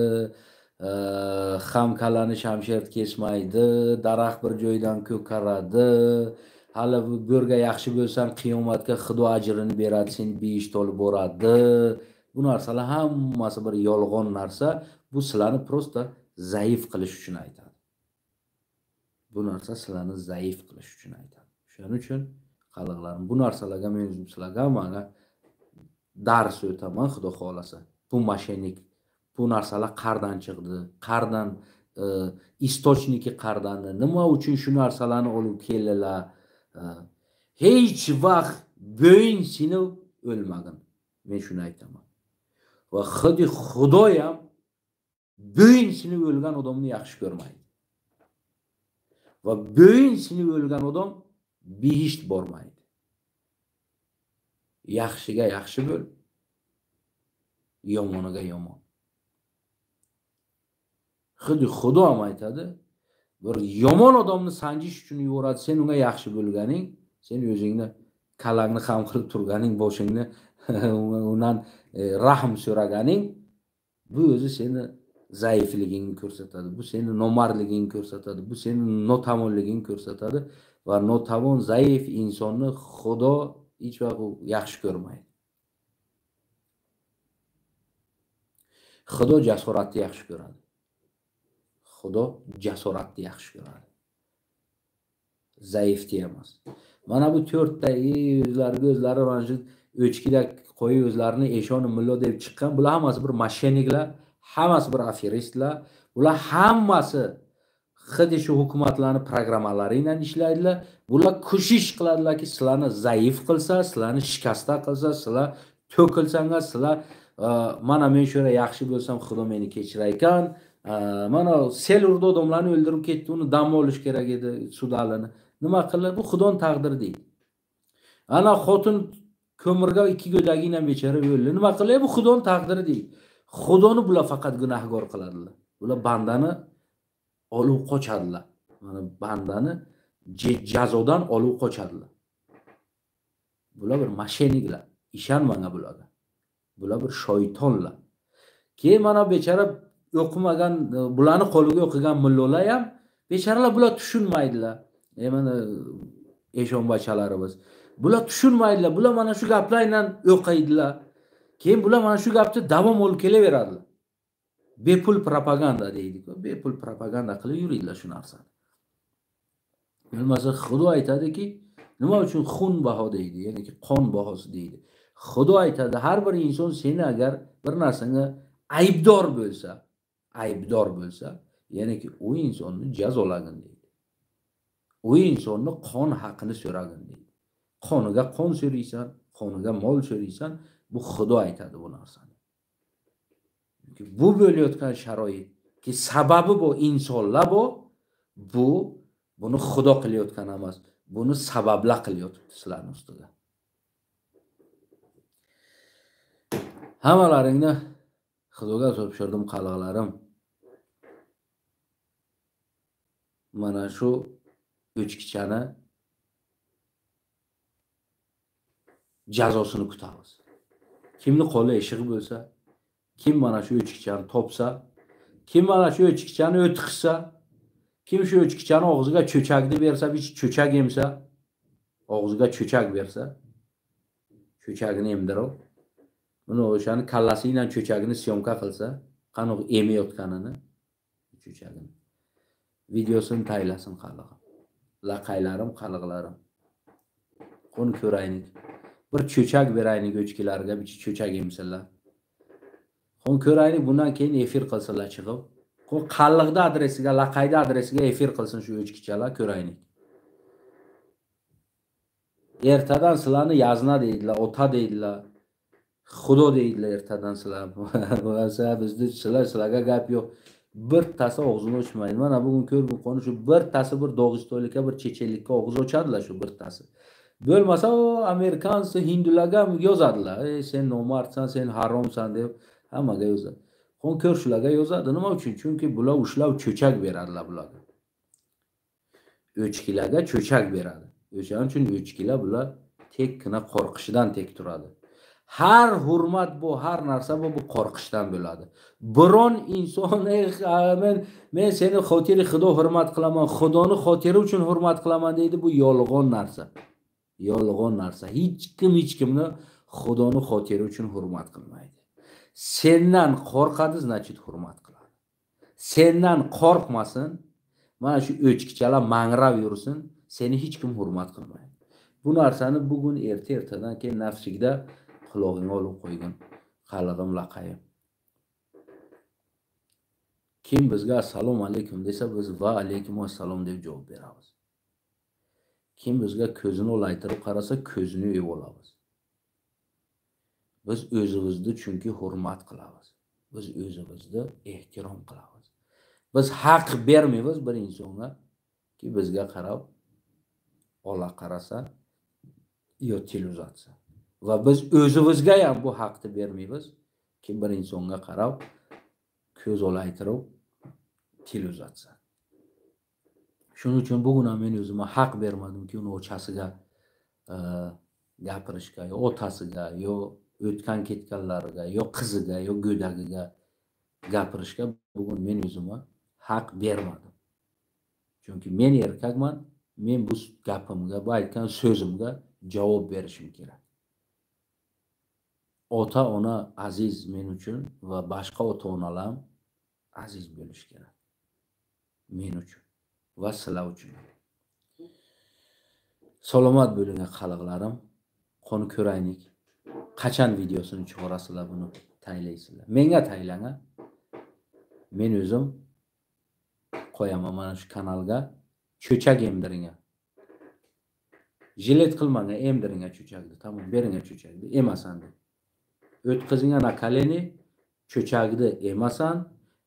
A: ham kalani shamsher kesmaydi, daraxt bir joydan ko'karadi. Hali bo'rga yaxshi bo'lsan, qiyomatga Xudo ajrini beradi, seni beishga olib boradi. Bu narsalar hammasi bir yolg'on narsa. Bu sizlarni prosta zaif qilish uchun aytadi. Bu narsa sizlarni zaif qilish uchun aytadi. Shuning uchun qalliqlarim, bu narsalarga men o'zim sizlarga mana dars o'taman, Xudo xolasa. Bu mashenik, bu narsalar qardan chiqdi, qardan istochniki qardan, nima uchun shu narsalarni olib keldilar? Hech vaqt bo'yin sinib o'lmagan. Men shuni aytaman. Va Xudo ham bo'yin sinib o'lgan odamni yaxshi ko'rmaydi. Va bo'yin sinib o'lgan odam behisht bormaydi. Yaxshiga yaxshi bo'l, yomoniga yomon. Xudo ham aytadi, bir yomon odamni sanjish uchun yuboradi. Sen unga yaxshi bo'lganing, sen o'zingni kalangni ham qilib turganing, boshingni undan rahm so'raganing, bu o'zi seni zaifligingni ko'rsatadi. Bu seni nomardligingni ko'rsatadi. Bu seni notamonligingni ko'rsatadi va notavon, zaif insonni Xudo hech vaqt yaxshi ko'rmaydi. Xudo jasoratni yaxshi ko'radi. Xudo jasoratni yaxshi ko'radi. Zaifni emas. Mana bu 4 ta o'zlari mana shu o'chkida qo'yib o'zlarini eshoni mullo deb chiqqan, bular hammasi bir masheniklar, hammasi bir aferistlar. Bular hammasi xuddi shu hukumatlarning programmalari bilan ishlaydilar. Bular ko'shish qiladilarki, sizlarni zaif qilsa, sizlarni shikasta qilsa, sizlar to'kilsangiz, sizlar mana men shura yaxshi bo'lsam, Xudo meni kechiraykan. Mana sel urdi, odamlarni o'ldirib ketdi, uni dam olish kerak edi, sudalini. Nima qildi? Bu Xudoning taqdiri deydi. Ana xotin ko'mirga 2 go'dagi bilan bechora o'ldi. Nima qildi? Bu Xudoning taqdiri deydi. Xudoni bular faqat gunohkor qiladilar. Bular bandani olib qochadilar. Mana bandani jazodan olib qochadilar. Bular bir masheniklar. Ishonmanga bularga. Bular bir shaytonlar. Keyin mana bechora o'qimagan, bularni qo'liga o'qigan mullolar ham bechoralar bular tushunmaydilar. Mana eshonbachalarimiz. Bular tushunmaydilar. Bular mana shu gaplar bilan o'qiydilar. Keyin bular mana shu gapni davom olib kelaveradilar. Bepul propaganda deydi-ku. Bepul propaganda qilib yuradilar shu narsani. Bilmasa Xudo aytadiki, nima uchun xun baho deydi, ya'ni qon bahosi deydi. Xudo aytadi, har bir inson seni agar bir narsanga aybdor bo'lsa, ya'ni u insonni jazolagin deydi. U insonni qon haqini so'ragin deydi. Qoniga qon so'raysan, qoniga mol so'raysan, bu Xudo aytadi bu narsani. Bu bo'layotgan sharoit ki sababi bu insonlar buni Xudo qilayotgan emas. Buni sabablar qilyapti sizlarning ustida. Hammalaringni Xudoga topshirdim qalqalarim. Mana shu o'chkichani jazosini kutamiz. Kimni qo'li eshig'i bo'lsa, kim mana shu o'chkichani topsa, kim mana shu o'chkichani o'tiqsa, kim shu o'chkichani og'ziga cho'chakni bersa, bir cho'chak yemsa, og'ziga cho'chak bersa, cho'chagini emdirib, buni o'shani kallasi bilan cho'chagini syomka qilsa, qani emayotganini, cho'chagini. Videosini taylasin qalig'im. Laqaylarim, qaliqlarim. Qoni ko'raylik. Bir cho'chak beraylik o'chkilarga, bir cho'chak yemsinlar. Qoni ko'raylik, bundan keyin efir qilsinlar chiqib. Qoni qalliqda adresiga, laqayda adresiga efir qilsin shu o'chkichalar, ko'raylik. Ertadan sizlarni yazna deydilar, ota deydilar. Xudo deydilar ertadan sizlar. Bo'lsa bizni sizlarga gap yo'q. Bir tasa og'zini ochmaydi. Mana bugun ko'rdim qoni shu bir tasa bir Dog'istonlikka, bir chechenlikka og'iz ochadilar shu bir tasa. Bo'lmasa o Amerikansi, hindularga yozadilar. Sen nomardsan, sen haromsan deb hammaga yozadi. Qon ko'r shularga yozadi. Nima uchun? Chunki bular ushlab cho'chak beradilar bularga. O'chkilarga cho'chak beradi. O'shaning uchun o'chkilar bular tekkina qo'rqishdan tek turadi. Har hurmat bu, har narsa bu qo'rqishdan bo'ladi. Biron inson men seni xotiri Xudo hurmat qilaman, Xudoni xotiri uchun hurmat qilaman deydi, bu yolg'on narsa. Yolg'on narsa. Hech kimni Xudoni xotiri uchun hurmat qilmaydi. Sendan qo'rqadi, значит hurmat qiladi. Sendan qo'rqmasin, mana shu o'chkichalar mangrab yursin, seni hech kim hurmat qilmaydi. Bu narsani bugun ertadan keyin nafsingda qulog'ingga olib qo'ygin. Qalig'im, laqayim. Kim bizga assalomu alaykum desa, biz va alaykum assalom deb javob beramiz. Kim bizga ko'zini olaytirib qarasa, ko'zini yeb olamiz. Biz o'zimizni chunki hurmat qilamiz. Biz o'zimizni ehtirom qilamiz. Biz haq bermaymiz bir insonga ki bizga qarab ola qarasa yo til uzatsa. Va biz o'zimizga ham bu haqni bermaymiz ki bir insonga qarab ko'z olaytirib til uzatsa. Shuning uchun bugun ham men o'zimga haq bermadimki, uni ochasiga gapirishga, yo otasiga, yo o'tgan ketganlariga, yo qiziga, yo go'dagiga gapirishga bugun men o'zimga haq bermadim. Chunki men erkakman, men bu gapimga, bu aytgan so'zimga javob berishim kerak. Ota-ona aziz men uchun va boshqa ota-onalar aziz bo'lish kerak. Men uchun va sizlar uchun. Salomat bo'ling qaliqlarim. Qoni ko'raylik. Qachon videosini chiqarasizlar, buni taylaysizlar. Menga taylang. Men o'zim qo'yaman mana shu kanalga cho'chak emdiring. Jilet qilmang, emdiring cho'chakni. Tamom, bering cho'chakni. Emasan deb. O'tkazing ana kaleni, cho'chakni emasan,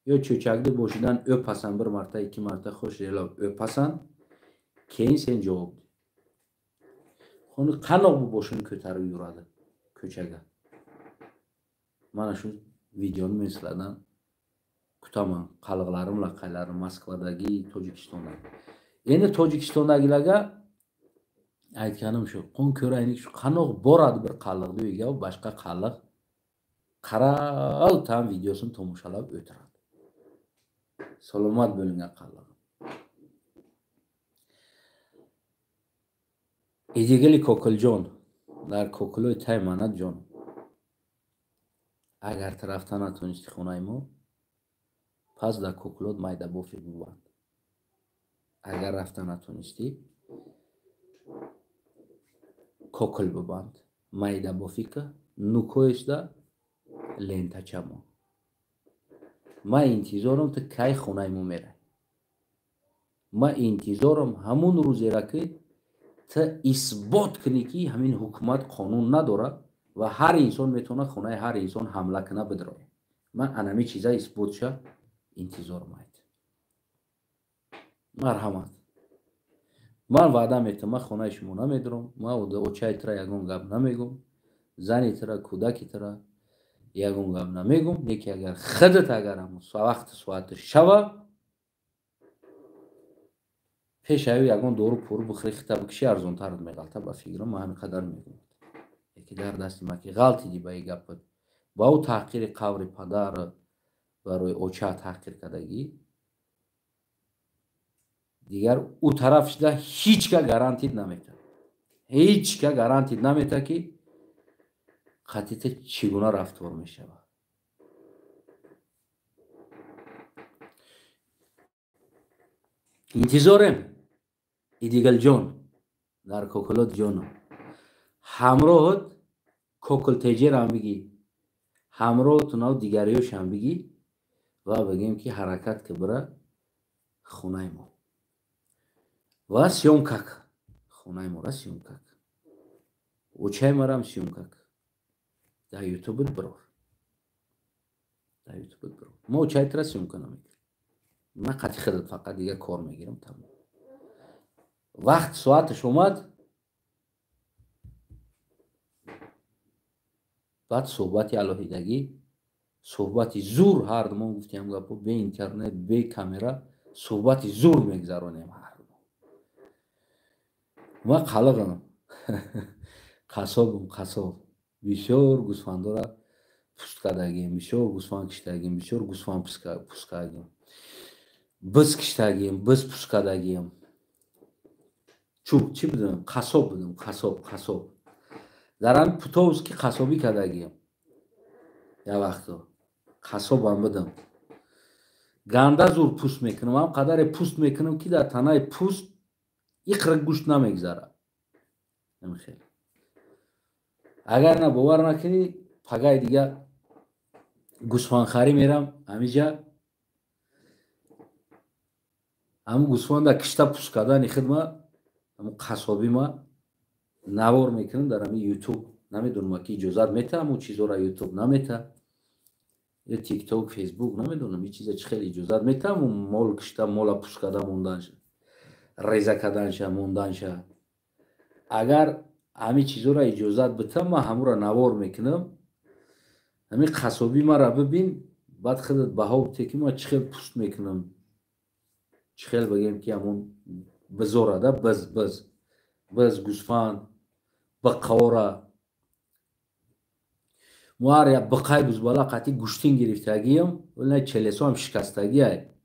A: yo cho'chakni boshidan o'pasan, bir marta, ikki marta xo'shlab o'pasan, keyin sen javob. Qoni qanoq bu boshini ko'tarib yuradi ko'chaga. Mana shu videoni men sizlardan kutaman. Qaliqlarim, laqaylarim Moskvadagi, Tojikistondagi. Endi Tojikistondagilarga aytganim shu. Qon ko'raylik, shu qanoq boradi bir qaliqni uyga, boshqa qaliq qaral tam videosini tomoshalab o'tiradi. Salomat bo'ling qaliq. Edigili Kokiljon, در کوکلوی تای ماند جان. اگر طرفتا نتونستی خونه ما، پس در کوکلوت مایده بافی ببند. اگر رفته نتونستی، کوکل ببند. مایده بافی که نوکویش ده لنتا چما. ما انتظارم تا کی خونه ما میره. ما انتظارم همون روزی را که تا اثبات کنی که همین حکومت قانون نداره و هر انسان میتونه خونه هر انسان حمله کنه بدره. من انمی چیزا اثبات شه انتظار ماید. مرحمت. من وعده میتونم من خونه شما نمیدرم. من اوچای ترا یگون گپ نمیگم. زنی ترا کودکی ترا یگون گپ نمیگم. یکی اگر خودت اگر هم وقت شوا پیش اوی یگون دورو پورو بخری خطا بکشی ارزون تر میگلتا با فکرم من همین قدر میگم. که در دست ما که غلطی دی به گپ با او تحقیر قبر پدر و روی اوچه تحقیر کردگی دیگر او طرف شده هیچ که گارانتید نمیده، هیچ که گارانتید نمیده که خطیت چگونه رفتار میشه. انتظارم ایدیگل جان در کوکلات جانو همراهت کوکل تیجر هم بگی، همراهت ناو دیگریوش هم بگی و بگیم که حرکت که بره خونه ما و سیومکک خونه ما را سیومکک اوچه ما را هم سیومکک در یوتیوبت برار، در یوتیوبت برار. ما اوچه تر سیومکک نمیگیرم، من قطعی خودت فقط دیگه کار میگیرم. تمام وقت ساعتش اومد بعد صحبتی علاهیدگی، صحبتی زور هر دومون گفتیم گپو به اینترنت به کامera صحبتی زور میگذرونیم هر دو. ما خلقم قصابم قصاب بسیار گوسفندا را پوست کردگیم، بسیار گوسفند کشتگیم، بسیار گوسفند پوست کردگیم، بز کشتگیم، بز پوست کردگیم. چی بودم؟ قصاب بودم، قصاب در هم پوتوز که قصابی کردگیم یا وقتا قصاب هم بدم گنده زور پوست میکنم، هم قدر پوست میکنم که در تنه پوست یک گوشت نمیگذاره. نمیخیر اگر نه باور نکنی پگاه دیگه گوسفند خری میرم همیجا همون گوسفند در کشته پوست کردن خدمه همون قصابی ما نوار میکنم در همین یوتیوب. نمیدونم که اجازت میته همون چیزا را یوتیوب نمیته یا تیک توک فیسبوک نمیدونم این چیزا چه خیلی اجازت میته همون مال کشته مال پوست کرده موندنش ریزه کردنش موندنش. اگر همین چیزا را اجازت بده ما همون را نوار میکنم. همین قصابی ما را ببین بعد خودت بها بده که ما چه پوست میکنم چه خیلی بگیم که همون بزوره ده بز گوسفند بقوره موار یا بقای بز بالا قطعی گوشتین گرفتگیم ولی چلسو هم شکستگیه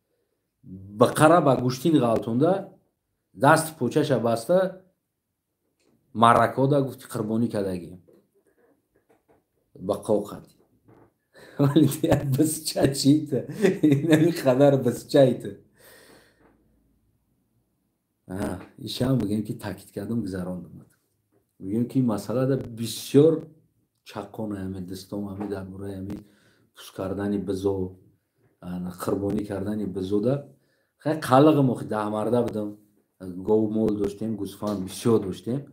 A: بقره با گوشتین غلطونده دست پوچش بسته مرکو دا گفتی قربانی کردگیم بقاو قطعی ولی دیگر بس چه چیته نمی خدر بس چیته ایشه هم بگیم که تاکید کردم گذراندم بگیم که مسئله دا بسیار چقونه همه دستم همه در برای همه پوست کردنی بزو قربانی کردنی بزو دا خیلی قلق مخی ده مرده بدم گو مول داشتیم گوسفند بسیار داشتیم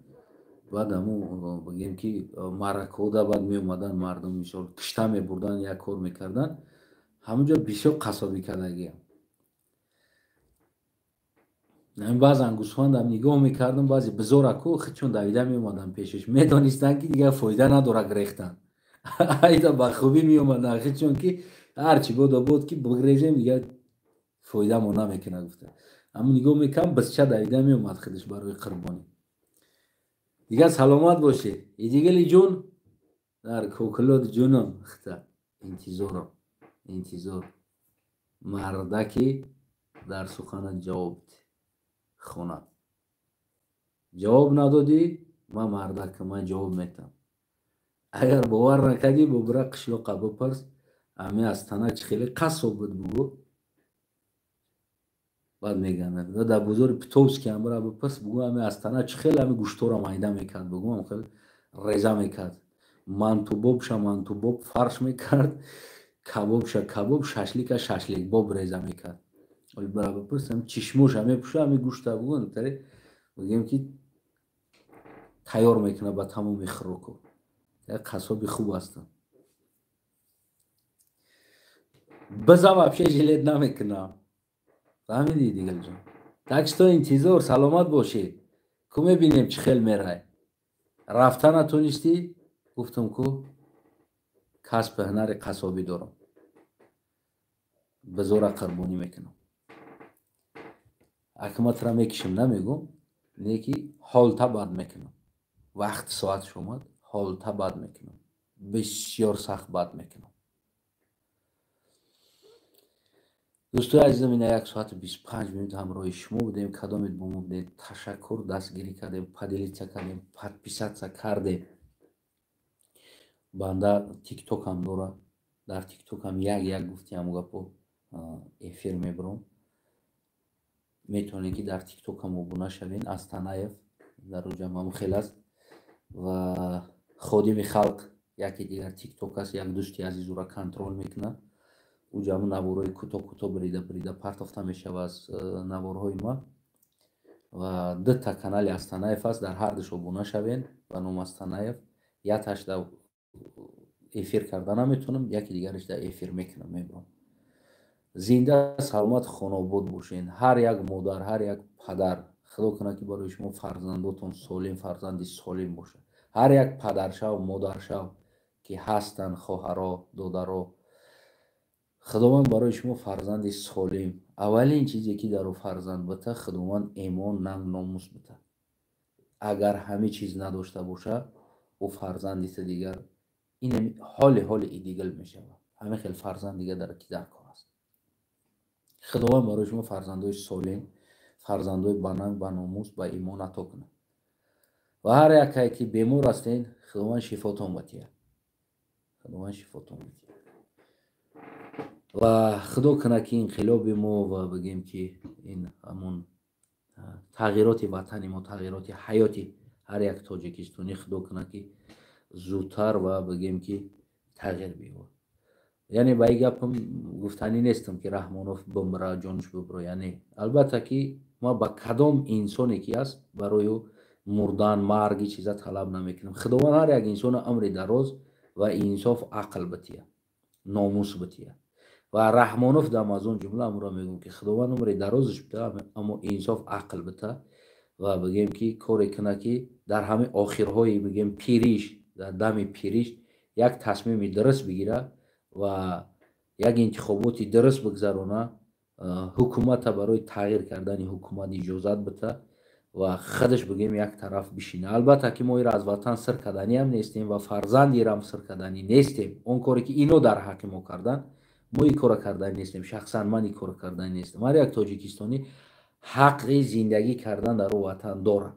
A: بعد همون بگیم که مرکو دا بعد می اومدن مردم میشون کشته می بردن یک کار میکردن همونجا بسیار قصابی کردگیم. من بعضا گوسفند هم نگاه میکردم بعضی بزرگ کو چون دویده میومدن پیشش میدانستن که دیگه فایده نداره گریختن ایدا با خوبی میومدن چون که هرچی بود که بگریزیم دیگه فایده ما نمیکنه گفته اما نگاه میکنم بس چه دویده میومد خودش برای قربانی. دیگه سلامت باشه ایدیگلی جون در کوکلات جونم خطه انتظار مردکی در سخن جواب خونه جواب ندادی ما مردک من جواب میتم اگر باور نکردی ببره قشلاق بپرس امی از تنه چه خیلی قصاب بود بگو بعد میگن در بزرگ پتوس که امرا بپرس بگو امی از تنه چه خیلی امی گوشتو را مایده میکرد بگو هم خیلی ریزه میکرد من تو باب فرش میکرد کباب ششلیک باب ریزه میکرد ولی برای بپرس هم چشموش همه پوشه همی گوشتا بگو نتره بگیم که تیار میکنه با تمام خروکو یک قصابی خوب هستن بزم افشه جلید نمیکنم فهمیدی دیگل جان تکستا انتظار سلامت باشی که میبینیم چه خیل میره رفتن نتونستی گفتم که کسب هنر قصابی دارم بزور قربانی میکنم حکمت را میکشم نمیگم نیکی حال تا بعد میکنم وقت ساعت شما ҳолта бад мекунам, бисёр сахт бад мекунам. дӯстои азизам, ина 1 соати 25 минут ҳамроҳи шумо будем. кадомед бо мо будед, ташаккур, дастгирӣ кардем, поделиться кардем, подписаться кардем. банда тиктокам дора, дар тиктокам як гуфтиам гапо эфир мебурам. метавонед ки дар тиктокам обуна шавен. Астанаев дар оҷа мамхел аст ва ходими халқ яке дигар тикток аст. як дӯсти азизура контрол мекунад. уҷаму наворҳои кӯтоҳ брида партофта мешава аз наворҳои ма ва дута канали Астанаев аст. дар ҳар душ обуна шавен ба ном Астанаев. яташ да эфир карда наметавонам, яки дигараш да эфир мекунам, мебурам. зинда саломат хонобод бошен. ҳар як модар, ҳар як падар, худо кунад ки барои шумо фарзандотон солим, фарзанди солим бошад. ҳар як падаршав, модаршав ки ҳастанд, хоҳаро, додаро, худованд барои шумо фарзанди солим. аввалин чизе ки дар фарзанд бита, худованд эмон, нанг, номус бита. агар ҳамин чиз надошта боша, ӯ фарзандите дигар ҳоли идигил мешавад. ҳамин хел фарзанд дигар дар ки дар кор аст. худованд барои шумо фарзандои солим, фарзандои ба нанг, ба номус, ба имон ато кунад. ва ҳар якае ки бемор ҳастен, худованд шифотон батиҳад. худованд шифотон батиҳад. ва худо кунад ки инқилоби мо ва бигем ки ин ҳамон тағйироти ватани мо, тағйироти ҳаёти ҳар як тоҷикистонӣ, худо кунад ки зудтар ва бигем ки тағйир биёбад. яъне ба ин гапам гуфтанӣ нестам ки Раҳмонов бимра, ҷонаш бибро. яъне албатта ки ма ба кадом инсоне ки аст барои ӯ мурдан, марги чиза талаб намекунам. худованд ҳар як инсона умри дароз ва инсоф, ақл батиҳад, номус батиҳад. ва Раҳмонов дам аз он ҷумла амро мегӯям ки худованд умри дарозаш бита, аммо инсоф, ақл бита ва бигем ки коре кунад ки дар ҳамин охирҳои бигем пириш, дар дами пириш як тасмими дуруст бигира ва як интихоботи дуруст бигзарона. ҳукумата барои тағйир кардани ҳукумат иҷозат бита ва худаш бигем як тараф бишина. албатта ки мо ира аз ватан сир карданӣ ҳам нестем ва фарзанди ирам сир карданӣ нестем. он коре ки ино дар ҳаққи мо кардан, мо ин кора карданӣ нестем. шахсан ман ин кора карданӣ нестем. ҳар як тоҷикистонӣ ҳаққи зиндагӣ кардан дар ватан дорад.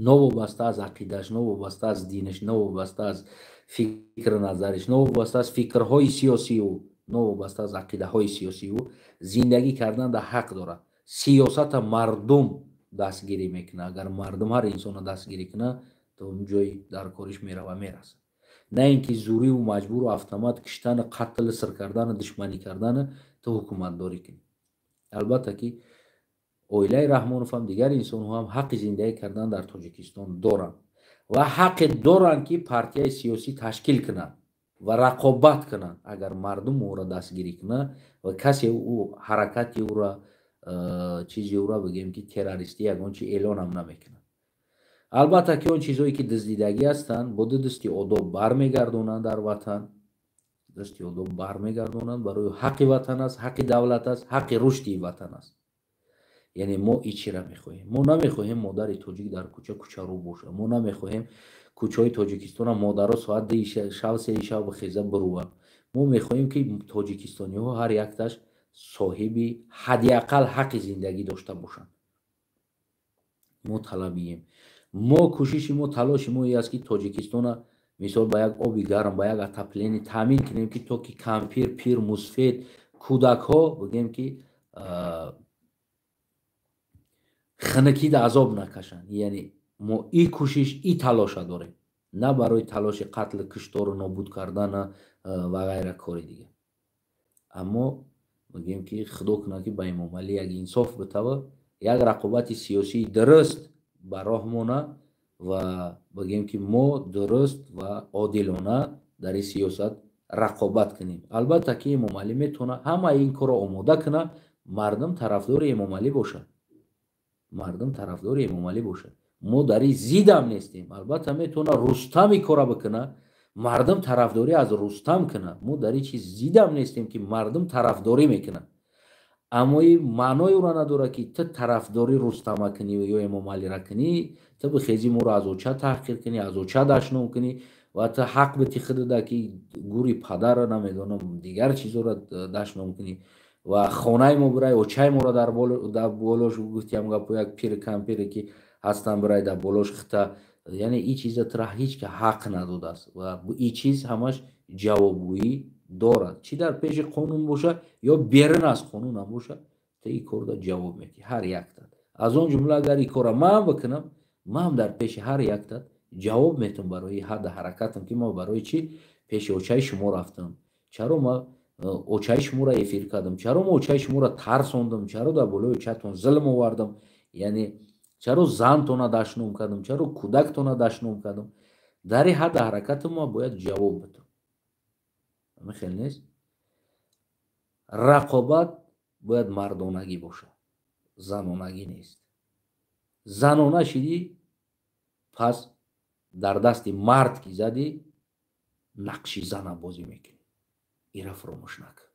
A: новобаста аз ақидаш, новобаста аз динаш, новобаста аз фикр назариш, новобаста аз фикрҳои сиёсию, новобаста аз ақидаҳои сиёсию, зиндагӣ кардан дар ҳақ дорад. сиёсата мардум дастгирӣ мекунад. агар мардум ҳар инсона дастгирӣ кунад, то ҷои дар кориш мерава мерасад. на ин ки зӯриву маҷбуру автомат киштану қатл, сир кардану душманӣ кардану то ҳукуматдорӣ кунӣ. албатта ки оилаи Раҳмонов ҳам, дигар инсонҳо ҳам ҳаққи зиндагӣ кардан дар Тоҷикистон доранд ва ҳаққи доранд ки партияи сиёсӣ ташкил кунанд ва рақобат кунанд. агар мардум ӯро дастгирӣ кунад ва касе ӯ ҳаракати ӯро чизи ӯро бигем ки террористӣ ягон чи эълон ҳам намекунад. албатта ки он чизҳое ки дуздидагӣ ҳастанд, бо ду дасти одоб бармегардонанд дар ватан. дасти одоб бармегардонанд. барои ҳаққи ватан аст, ҳаққи давлат аст, ҳаққи рушди ватан аст. яъне мо ичира мехоҳем. мо намехоҳем модари тоҷик дар кӯчарӯ бошад. мо намехоҳем кӯчаҳои Тоҷикистона модаро соат 2 шав 3 шав бихеза бирӯванд. мо мехоҳем ки тоҷикистониҳо ҳар якташ соҳиби ҳадди ақал ҳаққи зиндагӣ дошта бошанд. мо талабием. мо кӯшиши мо, талоши мо ин аст ки Тоҷикистона мисол ба як оби гарм, ба як отопление таъмин кунем ки то ки кампир, пир, мусфед, кӯдакҳо бигем ки хунукӣ да азоб накашанд. яъне мо ин кӯшиш, ин талоша дорем. на барои талоши қатл, куштору нобуд кардан ва ғайра кори дигар. аммо мегӯем ки худо кунад ки ба Эмомалӣ як инсоф битава, як рақобати сиёсии дуруст ба роҳ монад ва бигем ки мо дуруст ва одилона дар ин сиёсат рақобат кунем. албатта ки Эмомалӣ метавонад ҳама ин корро омода кунад, мардум тарафдори Эмомалӣ бошад. мардум тарафдори Эмомалӣ бошад. мо дар ин зидам нестем. албатта метавонад Рустам ин корро бикунад, мардум тарафдорӣ аз Рустам кунад. мо дар ин чиз зидам нестем ки мардум тарафдорӣ мекунад. аммо ин маънои ӯро надорад ки ту тарафдори Рустама кунӣ ё Эмомалиро кунӣ, ту бихезӣ моро аз оча таҳқир кунӣ, аз оча дашном кунӣ ва ту ҳақ битӣ худуда ки гури падара намедонам дигар чизоро дашном кунӣ ва хонаи мо бирай очаи моро дар болош гуфтиам гапо як пири кампире ки ҳастан бирай дар болош хита, яъне ин чиза тура ҳеҷ ки ҳақ надодааст ва ин чиз ҳамаш ҷавобгӯӣ дорад, чӣ дар пеши қонун бошад ё берун аз қонун ҳам бошад, ту ин корро ҷавоб медиҳӣ ҳар яктат. Аз он ҷумла агар ин корро ман бикунам, ман дар пеши ҳар яктат ҷавоб метавам барои ҳадда ҳаракатам ки ман барои чӣ пеши очаи шумо рафтам, чаро ман очаи шуморо эфир кардам, чаро ман очаи шуморо тарсондам, чаро дар болои очаатон зулм овардам, яъне чаро зантона дашном кардам, чаро кӯдактона дашном кардам. Дар ин ҳадда ҳаракатам ман бояд ҷавоб битам. михел нест? Рақобат бояд мардонагӣ бошад, занонагӣ нест. Занона шидӣ, пас дар дасти мард ки задӣ, нақши зана бозӣ мекунӣ. Инро фаромӯш накун.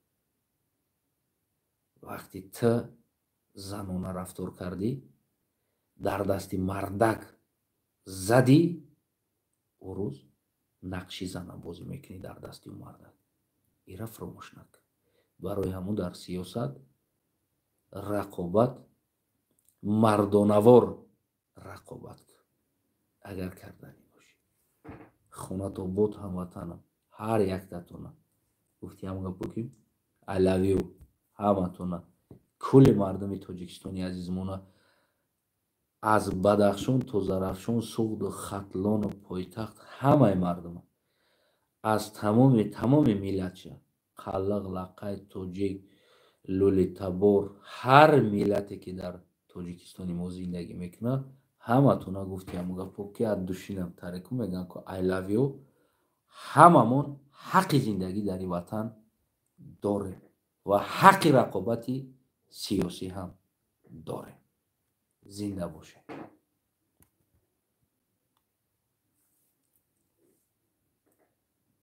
A: Вақте ту занона рафтор кардӣ, дар дасти мардак задӣ, он рӯз нақши зана бозӣ мекунӣ дар дасти он мардак. Инро фаромӯш накун. барои ҳамун дар сиёсат рақобат, мардонавор рақобат кун, агар карданӣ бошад. Хонат обод ҳамватанам, ҳар яктатона гуфтиам гапо ки I love you ҳаматона, кулли мардуми Тоҷикистони азизмона, аз Бадахшон то Зарафшон, Суғду Хатлону пойтахт ҳамаи мардума, аз тамоми миллатша, қаллақ, лаққай, тоҷик, лӯлитабор, ҳар миллате ки дар Тоҷикистони мо зиндагӣ мекунад, ҳаматона гуфтиам гапо ки аз душинам тарику мегӯям ки I love you. ҳамамон ҳаққи зиндагӣ дар ин ватан дорем ва ҳаққи рақобати сиёсӣ ҳам дорем. Зинда бошед.